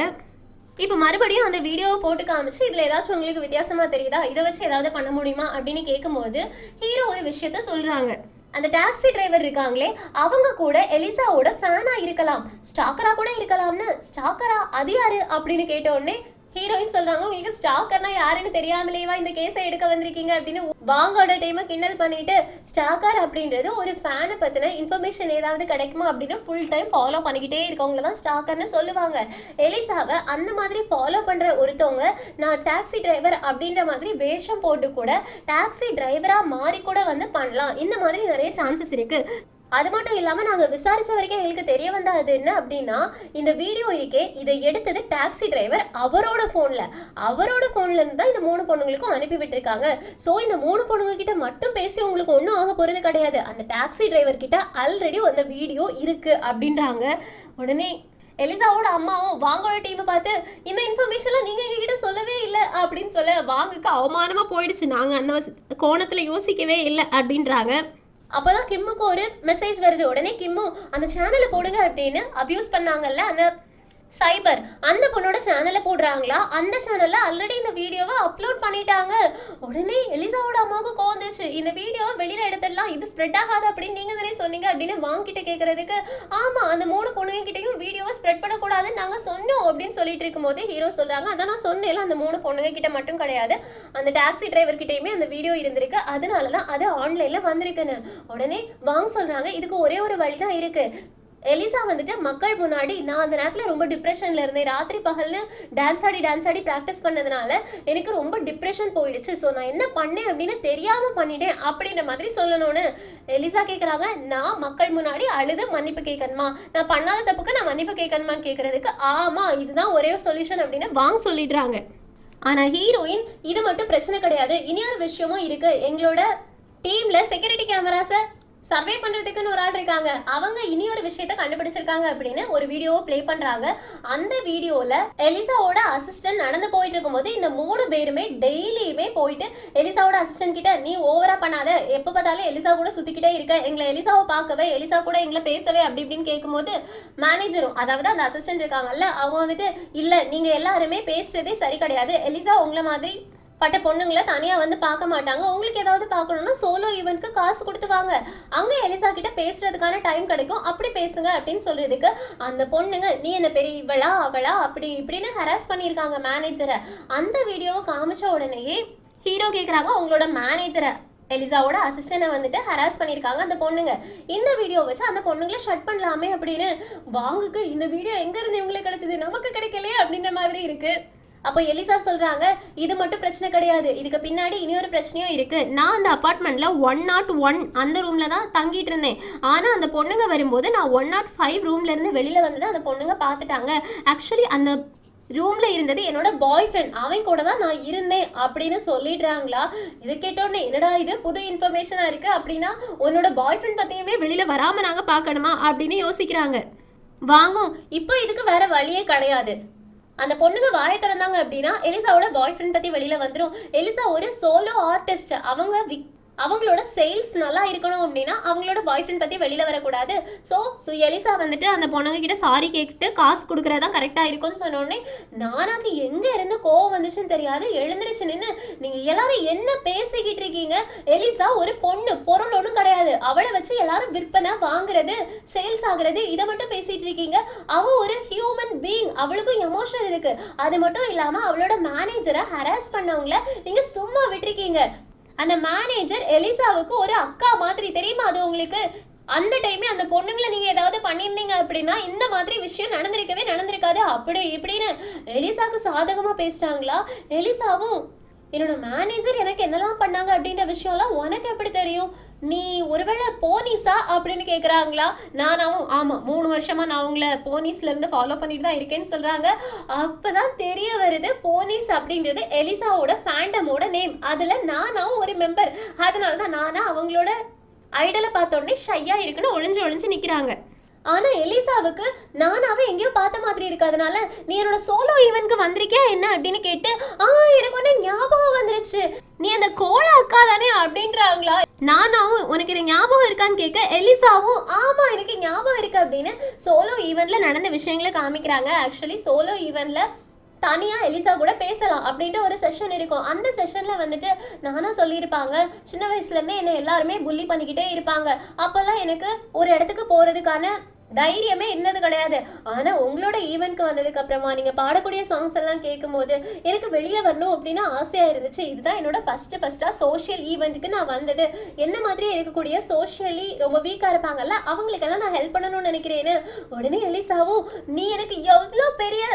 இப்போ மறுபடியும் அந்த வீடியோவை போட்டு காமிச்சு இதில் ஏதாச்சும் உங்களுக்கு வித்தியாசமாக தெரியுதா, இதை வச்சு ஏதாவது பண்ண முடியுமா அப்படின்னு கேட்கும்போது ஹீரோ ஒரு விஷயத்த சொல்கிறாங்க. அந்த டாக்ஸி டிரைவர் இருக்காங்களே அவங்க கூட எலிசாவோட ஃபேனாக இருக்கலாம், ஸ்டாக்கராக கூட இருக்கலாம்னு. ஸ்டாக்கரா அது யாரு அப்படின்னு கேட்ட உடனே ஹீரோயின் சொல்றாங்க, உங்களுக்கு ஸ்டாக்கர்னா யாருன்னு தெரியாமலேவா இந்த கேஸை எடுக்க வந்திருக்கீங்க அப்படின்னு வாங்கோட டைமை கிண்டல் பண்ணிட்டு, ஸ்டாக்கர் அப்படின்றது ஒரு ஃபேனை பத்தின இன்ஃபர்மேஷன் ஏதாவது கிடைக்குமா அப்படின்னு ஃபுல் டைம் ஃபாலோ பண்ணிக்கிட்டே இருக்கவங்கள தான் ஸ்டாக்கர்னு சொல்லுவாங்க. எலிசாவை அந்த மாதிரி ஃபாலோ பண்ற ஒருத்தவங்க நான் டாக்ஸி டிரைவர் அப்படின்ற மாதிரி வேஷம் போட்டு கூட டாக்ஸி டிரைவரா மாறி கூட வந்து பண்ணலாம். இந்த மாதிரி நிறைய சான்சஸ் இருக்கு. அது மட்டும் இல்லாமல் நாங்கள் விசாரித்த வரைக்கும் எங்களுக்கு தெரிய வந்தது என்ன அப்படின்னா, இந்த வீடியோ இருக்கே இதை எடுத்தது டாக்ஸி டிரைவர் அவரோட ஃபோன்லேருந்து தான் இந்த 3 பொண்ணுங்களுக்கும் அனுப்பி விட்டுருக்காங்க. ஸோ இந்த 3 பொண்ணுங்க கிட்ட மட்டும் பேசி உங்களுக்கு ஒன்றும் ஆக போகிறது கிடையாது, அந்த டாக்ஸி டிரைவர் கிட்ட ஆல்ரெடி அந்த வீடியோ இருக்குது அப்படின்றாங்க. உடனே எலிசாவோட அம்மாவும் வாங்கோட டீமை பார்த்து, இந்த இன்ஃபர்மேஷன்லாம் நீங்கள் எங்ககிட்ட சொல்லவே இல்லை அப்படின்னு சொல்ல வாங்குக்கு அவமானமாக போயிடுச்சு, நாங்கள் அந்த கோணத்தில் யோசிக்கவே இல்லை அப்படின்றாங்க. அப்போதான் கிம்முக்கு ஒரு மெசேஜ் வருது. உடனே கிம்மும் அந்த சேனலை போடுங்க அப்படின்னு அபியூஸ் பண்ணாங்கல்ல அந்த சைபர், அந்த பொண்ணோட சேனலை போடுறாங்களா. அந்த சேனல்ல ஆல்ரெடி இந்த வீடியோவை அப்லோட் பண்ணிட்டாங்க. உடனே எலிசாவோட அம்மாவுக்கு கோந்துச்சு, இந்த வீடியோ வெளியில எடுத்துடலாம், இது ஸ்ப்ரெட் ஆகாது அப்படின்னு நீங்க தானே சொன்னீங்க அப்படின்னு வாங்கிட்ட கேட்கறதுக்கு, ஆமா அந்த 3 பொண்ணுங்க கிட்டையும் வீடியோவை ஸ்ப்ரெட் பண்ணக்கூடாதுன்னு நாங்க சொன்னோம் அப்படின்னு சொல்லிட்டு இருக்கும்போது ஹீரோ சொல்றாங்க, அதான் நான் சொன்னேன் அந்த 3 பொண்ணுங்க கிட்ட மட்டும் கிடையாது, அந்த டாக்ஸி டிரைவர் கிட்டையுமே அந்த வீடியோ இருந்திருக்கு, அதனாலதான் அது ஆன்லைன்ல வந்திருக்குன்னு. உடனே வாங்க சொல்றாங்க, இதுக்கு ஒரே ஒரு வழிதான் இருக்கு. எலிசா வந்துட்டு மக்கள் முன்னாடி, நான் அந்த நேரத்தில் ரொம்ப டிப்ரெஷனில் இருந்தேன், ராத்திரி பகல்னு டான்ஸ் ஆடி ப்ராக்டிஸ் பண்ணதுனால எனக்கு ரொம்ப டிப்ரெஷன் போயிடுச்சு, ஸோ நான் என்ன பண்ணேன் அப்படின்னு தெரியாமல் பண்ணிட்டேன் அப்படின்ற மாதிரி சொல்லணும்னு எலிசா கேட்குறாங்க. நான் மக்கள் முன்னாடி அழுது மன்னிப்பு கேட்கணுமா, நான் பண்ணாத தப்புக்கு நான் மன்னிப்பு கேட்கணுமான்னு கேட்குறதுக்கு, ஆமாம் இதுதான் ஒரே சொல்யூஷன் அப்படின்னு வாங்க சொல்லிடுறாங்க. ஆனால் ஹீரோயின் இது மட்டும் பிரச்சனை கிடையாது, இனியொரு விஷயமும் இருக்குது, எங்களோட டீமில் செக்யூரிட்டி கேமராஸை சர்வே பண்ணுறதுக்குன்னு ஒரு ஆள் இருக்காங்க, அவங்க இனி ஒரு விஷயத்த கண்டுபிடிச்சிருக்காங்க அப்படின்னு ஒரு வீடியோவை ப்ளே பண்ணுறாங்க. அந்த வீடியோவில் எலிசாவோட அசிஸ்டன்ட் நடந்து போயிட்டு இருக்கும்போது இந்த 3 பேருமே டெய்லியுமே போயிட்டு எலிசாவோட அசிஸ்டன்ட் கிட்ட, நீ ஓவரா பண்ணாத, எப்போ பார்த்தாலும் எலிசா கூட சுற்றிக்கிட்டே இருக்க, எங்களை எலிசாவை பார்க்கவே எலிசா கூட எங்களை பேசவே அப்படி இப்படின்னு கேட்கும்போது மேனேஜரும், அதாவது அந்த அசிஸ்டன்ட் இருக்காங்கல்ல, அவங்க வந்துட்டு, இல்லை நீங்கள் எல்லாருமே பேசுறதே சரி கிடையாது, எலிசா உங்களை மாதிரி பட்ட பொண்ணுங்களை தனியாக வந்து பார்க்க மாட்டாங்க, உங்களுக்கு ஏதாவது பார்க்கணுன்னா சோலோ ஈவெண்ட்க்கு காசு கொடுத்து வாங்க, அங்கே எலிசா கிட்ட பேசுறதுக்கான டைம் கிடைக்கும், அப்படி பேசுங்க அப்படின்னு சொல்றதுக்கு அந்த பொண்ணுங்க, நீ என்ன பெரிய இவளா அவளா அப்படி இப்படின்னு ஹராஸ் பண்ணியிருக்காங்க மேனேஜரை. அந்த வீடியோவை காமிச்ச உடனேயே ஹீரோ கேட்குறாங்க, உங்களோட மேனேஜரை எலிசாவோட அசிஸ்டன்ட்டை வந்துட்டு ஹராஸ் பண்ணியிருக்காங்க அந்த பொண்ணுங்க, இந்த வீடியோ வச்சு அந்த பொண்ணுங்களை ஷட் பண்ணலாமே அப்படின்னு. வாங்குக்கு இந்த வீடியோ எங்கேருந்து இவங்களுக்கு கிடைச்சது, நமக்கு கிடைக்கலையே அப்படின்ற மாதிரி இருக்குது. அப்போ எலிசா சொல்கிறாங்க, இது மட்டும் பிரச்சனை கிடையாது, இதுக்கு பின்னாடி இனியொரு பிரச்சனையும் இருக்குது, நான் அந்த அப்பார்ட்மெண்ட்டில் 101 அந்த ரூமில் தான் தங்கிட்டு இருந்தேன், ஆனால் அந்த பொண்ணுங்க வரும்போது நான் 105 ரூம்லேருந்து வெளியில் வந்ததை அந்த பொண்ணுங்க பார்த்துட்டாங்க, ஆக்சுவலி அந்த ரூமில் இருந்தது என்னோட பாய் ஃப்ரெண்ட், அவன் கூட தான் நான் இருந்தேன் அப்படின்னு சொல்லிடுறாங்களா. இதை கேட்டோடனே என்னடா இது புது இன்ஃபர்மேஷனாக இருக்குது, அப்படின்னா உன்னோட பாய் ஃப்ரெண்ட் பற்றியுமே வெளியில் வராமல் நாங்கள் பார்க்கணுமா அப்படின்னு யோசிக்கிறாங்க. வாங்கும் இப்போ இதுக்கு வேற வழியே கிடையாது, அந்த பொண்ணுங்க வாயை திறந்தாங்க அப்படின்னா எலிசாவோட பாய் ஃப்ரெண்ட் பற்றி வெளியில் வந்துடும். எலிசா ஒரு சோலோ ஆர்டிஸ்ட், அவங்க அவங்களோட சேல்ஸ் நல்லா இருக்கணும் அப்படின்னா அவங்களோட பாய் ஃப்ரெண்ட் பற்றி வெளியில் வரக்கூடாது. ஸோ எலிசா வந்துட்டு அந்த பொண்ணுங்க கிட்ட சாரி கேட்டு காசு கொடுக்குறதா கரெக்டாக இருக்கும்னு சொன்னோடனே நானாக்கு எங்கே இருந்து கோவம் வந்துச்சுன்னு தெரியாது, எழுந்திரிச்சு நின்று நீங்கள் எல்லாரும் என்ன பேசிக்கிட்டு இருக்கீங்க, எலிசா ஒரு பொண்ணு, பொருள் ஒன்றும் கிடையாது, அவளை வச்சு எல்லாரும் விற்பனை வாங்குறது சேல்ஸ் ஆகுறது இதை மட்டும் பேசிட்டு இருக்கீங்க, அவள் ஒரு ஹியூமன் பீயிங், அவளுக்கும் எமோஷன் இருக்கு, அது மட்டும் இல்லாமல் அவளோட மேனேஜரை ஹராஸ் பண்ணவங்கள நீங்கள் சும்மா விட்டுருக்கீங்க, அந்த மேனேஜர் எலிசாவுக்கு ஒரு அக்கா மாதிரி தெரியுமா அது உங்களுக்கு, அந்த டைமே அந்த பொண்ணுங்களை நீங்கள் ஏதாவது பண்ணியிருந்தீங்க அப்படின்னா இந்த மாதிரி விஷயம் நடந்திருக்காது அப்படி இப்படின்னு எலிசாவுக்கு சாதகமாக பேசுகிறாங்களா. எலிசாவும் என்னோட மேனேஜர் எனக்கு என்னெல்லாம் பண்ணாங்க அப்படின்ற விஷயம்லாம் உனக்கு எப்படி தெரியும், நீ ஒருவேளை போலீஸா அப்படின்னு கேட்குறாங்களா. நானாவும் ஆமாம் 3 வருஷமாக நான் அவங்கள போலீஸ்லேருந்து ஃபாலோ பண்ணிட்டு தான் இருக்கேன்னு சொல்கிறாங்க. அப்போ தான் தெரிய வருது போலீஸ் அப்படின்றது எலிசாவோட ஃபேண்டமோட நேம், அதில் நானாவும் ஒரு மெம்பர், அதனால தான் நானா அவங்களோட ஐடலை பார்த்த உடனே ஷையாக இருக்குன்னு ஒளிஞ்சு நிற்கிறாங்க. ஆனால் எலிசாவுக்கு நானாவே எங்கேயோ பார்த்த மாதிரி இருக்கு, அதனால நீ என்னோட சோலோ ஈவென்ட்க்கு வந்திருக்கியா என்ன அப்படின்னு கேட்டு எனக்கு வந்து ஞாபகம் வந்துருச்சு, நீ அந்த கோலா அக்கா தானே அப்படின்றாங்களா. நானாவும் உனக்கு இது ஞாபகம் இருக்கான்னு கேட்க எலிசாவும் ஆமாம் எனக்கு ஞாபகம் இருக்கு அப்படின்னு சோலோ ஈவெண்ட்ல நடந்த விஷயங்களை காமிக்கிறாங்க. ஆக்சுவலி சோலோ ஈவெண்ட்ல தனியாக எலிசா கூட பேசலாம் அப்படின்ற ஒரு செஷன் இருக்கும். அந்த செஷனில் வந்துட்டு நானா சொல்லியிருப்பாங்க, சின்ன வயசுலேருந்தே என்னை எல்லாருமே புள்ளி பண்ணிக்கிட்டே இருப்பாங்க, அப்போல்லாம் எனக்கு ஒரு இடத்துக்கு போகிறதுக்கான தைரியமே இருந்தது கிடையாது. ஆனால் உங்களோட ஈவெண்ட்க்கு வந்ததுக்கு அப்புறமா நீங்கள் பாடக்கூடிய சாங்ஸ் எல்லாம் கேட்கும்போது எனக்கு வெளியே வரணும் அப்படின்னு ஆசையாக இருந்துச்சு. இதுதான் என்னோட ஃபஸ்ட்டாக சோஷியல் ஈவெண்ட்டுக்கு நான் வந்தது. என்ன மாதிரி இருக்கக்கூடிய சோஷியலி ரொம்ப வீக்காக இருப்பாங்கல்ல அவங்களுக்கெல்லாம் நான் ஹெல்ப் பண்ணணும்னு நினைக்கிறேன்னு உடனே எலிசாவும் நீ எனக்கு எவ்வளோ பெரிய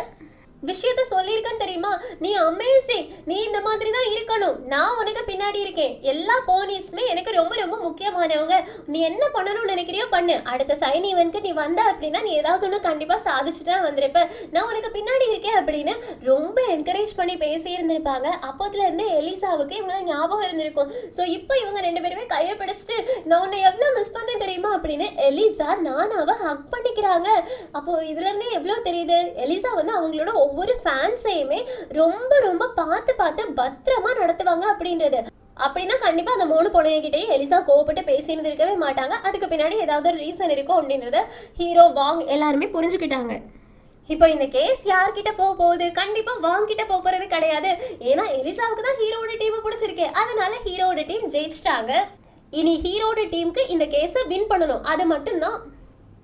விஷயத்த சொல்லியிருக்கேன்னு தெரியுமா, நீ அமேசிங், நீ இந்த மாதிரி தான் இருக்கணும், நான் உனக்கு பின்னாடி இருக்கேன், எல்லா போனீஸுமே எனக்கு ரொம்ப ரொம்ப முக்கியமானவங்க, நீ என்ன பண்ணணும்னு நினைக்கிறியோ பண்ணு, அடுத்த சைன் ஈவென்ட்க்கு நீ வந்த அப்படின்னா நீ ஏதாவது ஒன்று கண்டிப்பாக சாதிச்சுட்டு தான் வந்திருப்ப, நான் உனக்கு பின்னாடி இருக்கேன் அப்படின்னு ரொம்ப என்கரேஜ் பண்ணி பேசியிருந்திருப்பாங்க. அப்போதுலேருந்து எலிசாவுக்கு இவங்க ஞாபகம் இருந்திருக்கும். ஸோ இப்போ இவங்க 2 பேருமே கையை பிடிச்சிட்டு நான் உன்னை எவ்வளோ மிஸ் பண்ணேன் தெரியுமா அப்படின்னு எலிசா நானாவை ஹக் பண்ணிக்கிறாங்க. அப்போது இதுலேருந்தே எவ்வளோ தெரியுது, எலிசா வந்து அவங்களோட ஒவ்வொரு ஃபேன்ஸையுமே ரொம்ப ரொம்ப பார்த்து பத்திரமா நடத்துவாங்க அப்படின்றது. அப்படின்னா கண்டிப்பா அந்த 3 பொண்ணுகிட்டே எலிசா கோவப்பட்டு பேசிட்டு இருக்கவே மாட்டாங்க. அதுக்கு பின்னாடி ஏதாவது ஒரு ரீசன் இருக்கும் அப்படின்றத ஹீரோ வாங் எல்லாருமே புரிஞ்சுக்கிட்டாங்க. இப்போ இந்த கேஸ் யார்கிட்ட போகுது, கண்டிப்பா வாங் கிட்ட போறது கிடையாது. ஏன்னா எலிசாவுக்கு தான் ஹீரோட டீம் பிடிச்சிருக்கு, அதனால ஹீரோட டீம் ஜெயிச்சிட்டாங்க. இனி ஹீரோட டீமுக்கு இந்த கேஸை வின் பண்ணணும், அது மட்டும்தான்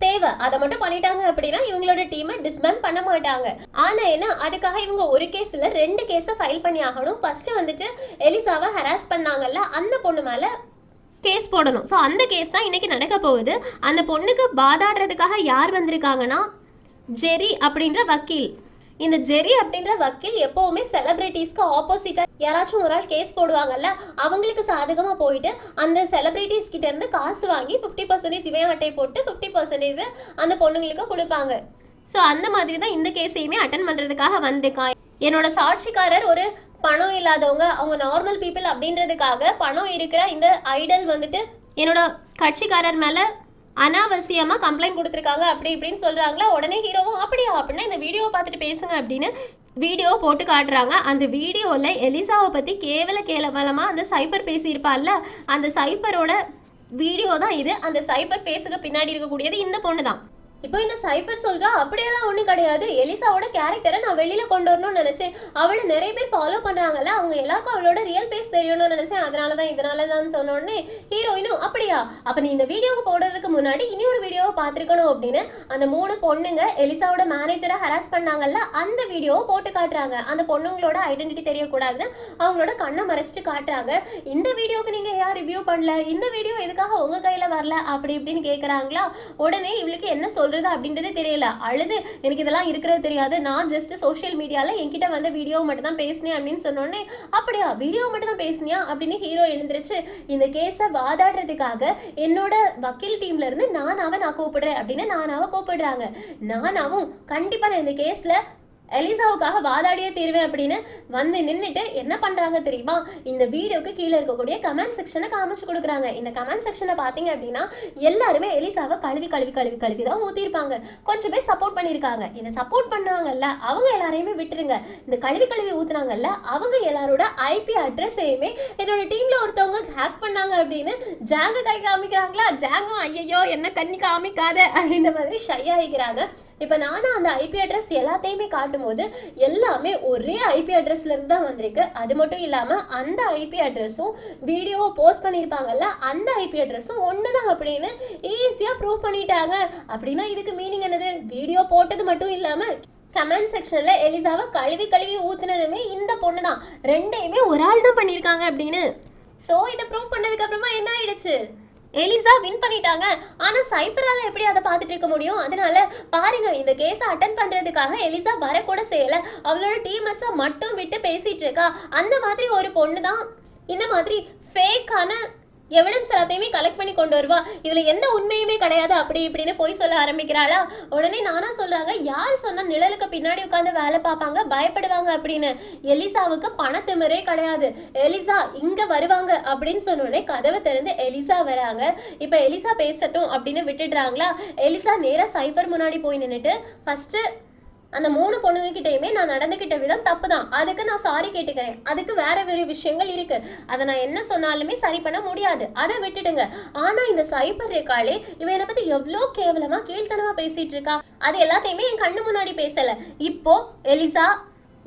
தேவை. அதை மட்டும் பண்ணிட்டாங்க அப்படின்னா இவங்களோட டீமை டிஸ்பேண்ட் பண்ண மாட்டாங்க. ஆனா என்ன, அதுக்காக இவங்க ஒரு கேஸ்ல 2 கேஸை ஃபைல் பண்ணி ஆகணும். ஃபர்ஸ்ட் வந்துட்டு எலிசாவை ஹராஸ் பண்ணாங்கல்ல அந்த பொண்ணு மேல கேஸ் போடணும். ஸோ அந்த கேஸ் தான் இன்னைக்கு நடக்க போகுது. அந்த பொண்ணுக்கு பாதாடுறதுக்காக யார் வந்திருக்காங்கன்னா ஜெரி அப்படின்ற வக்கீல். இந்த ஜெரி அப்படின்ற வக்கீல் எப்பவுமே செலிபிரிட்டிஸ்க்கு ஆப்போசிட்டா யாராச்சும் ஒரு ஆள் கேஸ் போடுவாங்கல்ல அவங்களுக்கு சாதகமா போயிட்டு அந்த செலிபிரிட்டிஸ் கிட்ட இருந்து காசு வாங்கி 50% இவன் அட்டை போட்டு 50% அந்த பொண்ணுங்களுக்கு கொடுப்பாங்க. ஸோ அந்த மாதிரி தான் இந்த கேஸையுமே அட்டன் பண்றதுக்காக வந்திருக்கான். என்னோட சாட்சிக்காரர் ஒரு பணம் இல்லாதவங்க, அவங்க நார்மல் பீப்புள் அப்படின்றதுக்காக பணம் இருக்கிற இந்த ஐடல் வந்துட்டு என்னோட கட்சிக்காரர் மேல அனாவசியமாக கம்ப்ளைண்ட் கொடுத்துருக்காங்க அப்படி இப்படின்னு சொல்கிறாங்களா. உடனே ஹீரோவும் அப்படியா அப்படின்னா இந்த வீடியோவை பார்த்துட்டு பேசுங்க அப்படின்னு வீடியோ போட்டு காட்டுறாங்க. அந்த வீடியோவில் எலிசாவை பற்றி கேவலமாக அந்த சைபர் பேசியிருப்பாள்ல அந்த சைபரோட வீடியோ தான் இது. அந்த சைபர் ஃபேஸுக்கு பின்னாடி இருக்கக்கூடியது இந்த பொண்ணு தான். இப்போ இந்த சைபர் சொல்றா அப்படியெல்லாம் ஒன்றும் கிடையாது, எலிசாவோட கேரக்டரை நான் வெளியில கொண்டு வரணும்னு நினைச்சேன், அவளை நிறைய பேர் ஃபாலோ பண்றாங்கல்ல அவங்க எல்லாருக்கும் அவளோட ரியல் ஃபேஸ் தெரியணும்னு நினைச்சேன், இதனால தான் சொன்னோடனே ஹீரோயினும் அப்படியா அப்ப நீ இந்த வீடியோவுக்கு போடுறதுக்கு முன்னாடி இனி ஒரு வீடியோவை பார்த்துருக்கணும் அப்படின்னு அந்த 3 பொண்ணுங்க எலிசாவோட மேனேஜரை ஹராஸ் பண்ணாங்கல்ல அந்த வீடியோவை போட்டு காட்டுறாங்க. அந்த பொண்ணுங்களோட ஐடென்டிட்டி தெரியக்கூடாதுன்னு அவங்களோட கண்ணை மறைச்சிட்டு காட்டுறாங்க. இந்த வீடியோக்கு நீங்க யார் ரிவ்யூ பண்ணல, இந்த வீடியோ எதுக்காக உங்க கையில வரல அப்படி இப்படின்னு கேட்குறாங்களா. உடனே இவளுக்கு என்ன சொல்றது அப்படின்றதே தெரியல, அழுது எனக்கு இதெல்லாம் இருக்கிறது தெரியாது, நான் ஜஸ்ட் சோஷியல் மீடியால என்கிட்ட வந்து வீடியோ மட்டும் தான் பேசினேன் அப்படின்னு சொன்னோடனே அப்படியா வீடியோ மட்டும் தான் பேசினியா அப்படின்னு ஹீரோ எழுந்திருச்சு இந்த கேஸை வாதாடுறதுக்காக என்னோட வக்கீல் டீம்ல இருந்து நான் கூப்பிடுறேன் அப்படின்னு நானாவை கூப்பிடுறாங்க. நானாவும் கண்டிப்பா நான் இந்த கேஸ்ல எலிசாவுக்காக வாதாடியே தீர்வேன் அப்படின்னு வந்து நின்றுட்டு என்ன பண்ணுறாங்க தெரியுமா, இந்த வீடியோக்கு கீழே இருக்கக்கூடிய கமெண்ட் செக்ஷனை காமிச்சு கொடுக்குறாங்க. இந்த கமெண்ட் செக்ஷனை பார்த்தீங்க அப்படின்னா எல்லாருமே எலிசாவை கழுவி கழுவி கழுவி கழுவி தான் ஊற்றிருப்பாங்க. கொஞ்சம் பேர் சப்போர்ட் பண்ணியிருக்காங்க. இதை சப்போர்ட் பண்ணுவாங்கல்ல அவங்க எல்லாரையுமே விட்டுருங்க. இந்த கழுவி கழுவி ஊற்றுனாங்கல்ல அவங்க எல்லாரோட ஐபி அட்ரஸையுமே என்னோட டீமில் ஒருத்தவங்க ஹேக் பண்ணாங்க அப்படின்னு ஜாங்க கை காமிக்கிறாங்களா. ஜாங்கும் ஐயோ என்ன கண்ணி காமிக்காத அப்படின்ற மாதிரி ஷை ஆகிக்கிறாங்க. இப்போ நானும் அந்த ஐபி அட்ரஸ் எல்லாத்தையுமே காட்டும் போது எல்லாமே ஒரே ஐபி அட்ரஸ்ல இருந்து தான் வந்திருக்கு. அது மட்டும் இல்லாம அந்த ஐபி அட்ரஸும் வீடியோவை போஸ்ட் பண்ணியிருப்பாங்கல்ல அந்த ஐபி அட்ரஸும் ஒண்ணுதான் அப்படின்னு ஈஸியா ப்ரூவ் பண்ணிட்டாங்க. அப்படின்னா இதுக்கு மீனிங் என்னது, வீடியோ போட்டது மட்டும் இல்லாம கமெண்ட் செக்ஷன்ல எலிசாவை கழுவி கழுவி ஊத்துனதுமே இந்த பொண்ணு தான், ரெண்டையுமே ஒரு ஆள் தான் பண்ணியிருக்காங்க அப்படின்னு. ஸோ இதை ப்ரூவ் பண்ணதுக்கு அப்புறமா என்ன ஆயிடுச்சு, எலிசா வின் பண்ணிட்டாங்க. ஆனா சைபரால எப்படி அதை பார்த்துட்டு இருக்க முடியும்? அதனால பாருங்க, இந்த கேஸை அட்டன் பண்றதுக்காக எலிசா வரக்கூட செய்யல, அவளோட டீம்மேட்ஸை மட்டும் விட்டு பேசிட்டு இருக்கா. அந்த மாதிரி ஒரு பொண்ணு தான் இந்த மாதிரி ஃபேக்கான எவிடன்ஸ் எல்லாத்தையுமே கலெக்ட் பண்ணி கொண்டு வருவா. இதுல எந்த உண்மையுமே கிடையாது அப்படி இப்படின்னு போய் சொல்ல ஆரம்பிக்கிறாளா. உடனே நானா சொல்றாங்க, யார் சொன்னா நிழலுக்கு பின்னாடி உட்காந்து வேலை பார்ப்பாங்க பயப்படுவாங்க அப்படின்னு. எலிசாவுக்கு பணத்திமிரே கிடையாது. எலிசா இங்க வருவாங்க அப்படின்னு சொன்னோடனே கதவை திறந்து எலிசா வராங்க. இப்ப எலிசா பேசட்டும் அப்படின்னு விட்டுடுறாங்களா. எலிசா நேரா சைபர் முன்னாடி போய் நின்றுட்டு ஃபர்ஸ்ட் அந்த 3 பொண்ணுங்கிட்டையுமே நான் நடந்துக்கிட்ட விதம் தப்பு தான், அதுக்கு நான் சாரி கேட்டுக்கிறேன். அதுக்கு வேற வேறு விஷயங்கள் இருக்கு, அதை நான் என்ன சொன்னாலுமே சரி பண்ண முடியாது, அதை விட்டுடுங்க. ஆனா இந்த சைபர் இருக்காளே இவ என்னை பத்தி எவ்வளோ கேவலமா கீழ்த்தனமா பேசிட்டு இருக்கா, அது எல்லாத்தையுமே என் கண்ணு முன்னாடி பேசல. இப்போ எலிசா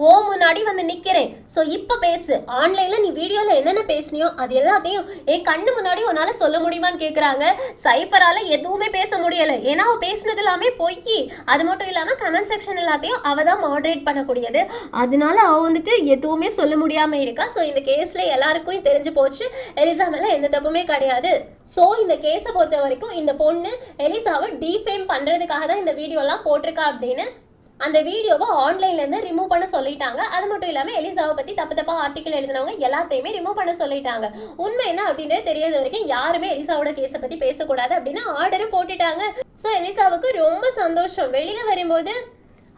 ஓ முன்னாடி வந்து நிக்கிறேன். ஸோ இப்போ பேசு, ஆன்லைன்ல நீ வீடியோல என்னென்ன பேசினியோ அது எல்லாத்தையும் என் கண்ணு முன்னாடி உன்னால சொல்ல முடியுமான்னு கேட்குறாங்க. சைபரால எதுவுமே பேச முடியல, ஏன்னா அவ பேசினது எல்லாமே பொய். அது மட்டும் இல்லாம கமெண்ட் செக்ஷன் எல்லாத்தையும் அவ தான் மாடரேட் பண்ணக்கூடியது, அதனால அவ வந்துட்டு எதுவுமே சொல்ல முடியாம இருக்கா. ஸோ இந்த கேஸ்ல எல்லாருக்கும் தெரிஞ்சு போச்சு எலிசா மேல எந்த தப்புமே கிடையாது. ஸோ இந்த கேஸை பொறுத்த வரைக்கும் இந்த பொண்ணு எலிசாவை டீஃபேம் பண்றதுக்காக தான் இந்த வீடியோலாம் போட்டிருக்கா அப்படின்னு அந்த வீடியோவை ஆன்லைன்லேருந்து ரிமூவ் பண்ண சொல்லிட்டாங்க. அது மட்டும் இல்லாமல் எலிசாவை பற்றி தப்பா ஆர்டிக்கல் எழுதினவங்க எல்லாத்தையுமே ரிமூவ் பண்ண சொல்லிட்டாங்க. உண்மை என்ன அப்படின்றது தெரியாத வரைக்கும் யாருமே எலிசாவோட கேஸை பற்றி பேசக்கூடாது அப்படின்னு ஆர்டரும் போட்டுட்டாங்க. ஸோ எலிசாவுக்கு ரொம்ப சந்தோஷம். வெளியில் வரும்போது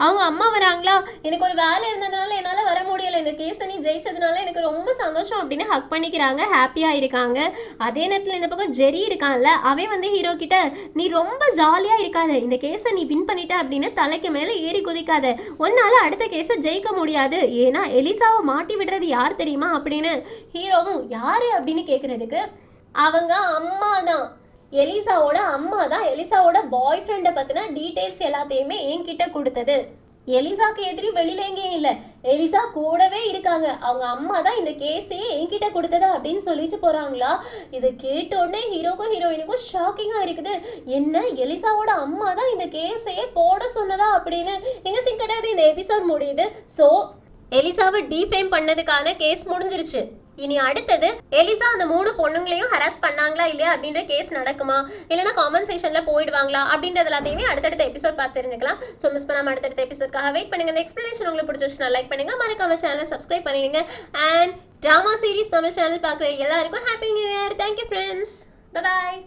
அவங்க அம்மா வராங்களா, எனக்கு ஒரு வேலை இருந்ததுனால என்னால் வர முடியலை, இந்த கேஸை நீ ஜெயிச்சதுனால எனக்கு ரொம்ப சந்தோஷம் அப்படின்னு ஹக் பண்ணிக்கிறாங்க, ஹாப்பியாக இருக்காங்க. அதே நேரத்தில் இந்த பக்கம் ஜெரி இருக்கான்ல, அவன் வந்து ஹீரோ கிட்ட நீ ரொம்ப ஜாலியாக இருக்காத, இந்த கேஸை நீ வின் பண்ணிட்ட அப்படின்னு தலைக்கு மேலே ஏறி குதிக்காத, உன்னால் அடுத்த கேஸை ஜெயிக்க முடியாது, ஏன்னா எலிசாவை மாட்டி விடுறது யார் தெரியுமா அப்படின்னு. ஹீரோவும் யாரு அப்படின்னு கேட்குறதுக்கு அவங்க அம்மா தான், எலிசாவோட அம்மா தான் எலிசாவோட பாய் ஃப்ரெண்டை பற்றின டீட்டெயில்ஸ் எல்லாத்தையுமே என்கிட்ட கொடுத்தது. எலிசாக்கு எதிரி வெளியில எங்கேயும் இல்லை, எலிசா கூடவே இருக்காங்க, அவங்க அம்மா தான் இந்த கேஸையே என்கிட்ட கொடுத்ததா அப்படின்னு சொல்லிட்டு போறாங்களா. இதை கேட்டோடனே ஹீரோக்கும் ஹீரோயினுக்கும் ஷாக்கிங்கா இருக்குது. என்ன, எலிசாவோட அம்மா தான் இந்த கேஸையே போட சொன்னதா அப்படின்னு. எங்க சிங்கடாது இந்த எபிசோட் முடியுது. ஸோ எலிசாவை டீஃபேம் பண்ணதுக்கான கேஸ் முடிஞ்சிருச்சு. இனி அடுத்தது எலிசா அந்த 3 பொண்ணுங்களையும் ஹராஸ் பண்ணாங்களா இல்லையா அப்படின்ற கேஸ் நடக்குமா, இல்லைன்னா காம்பன்சேஷன்ல போயிடுவாங்களா அப்படின்றது எல்லாத்தையுமே அடுத்தடுத்த எபிசோட் பார்த்து தெரிஞ்சுக்கலாம். ஸோ மிஸ் பண்ணாம அடுத்தடுத்த எபிசோட்காக வெயிட் பண்ணுங்க. இந்த எக்ஸ்பிளனேஷன் உங்களுக்கு பிடிச்சிருச்சுன்னா லைக் பண்ணுங்க, மறக்காம சேனலை சப்ஸ்கிரைப் பண்ணிடுங்க. And drama series Tamil channel பார்க்குற எல்லாருக்கும் happy new year. Thank you friends, bye bye.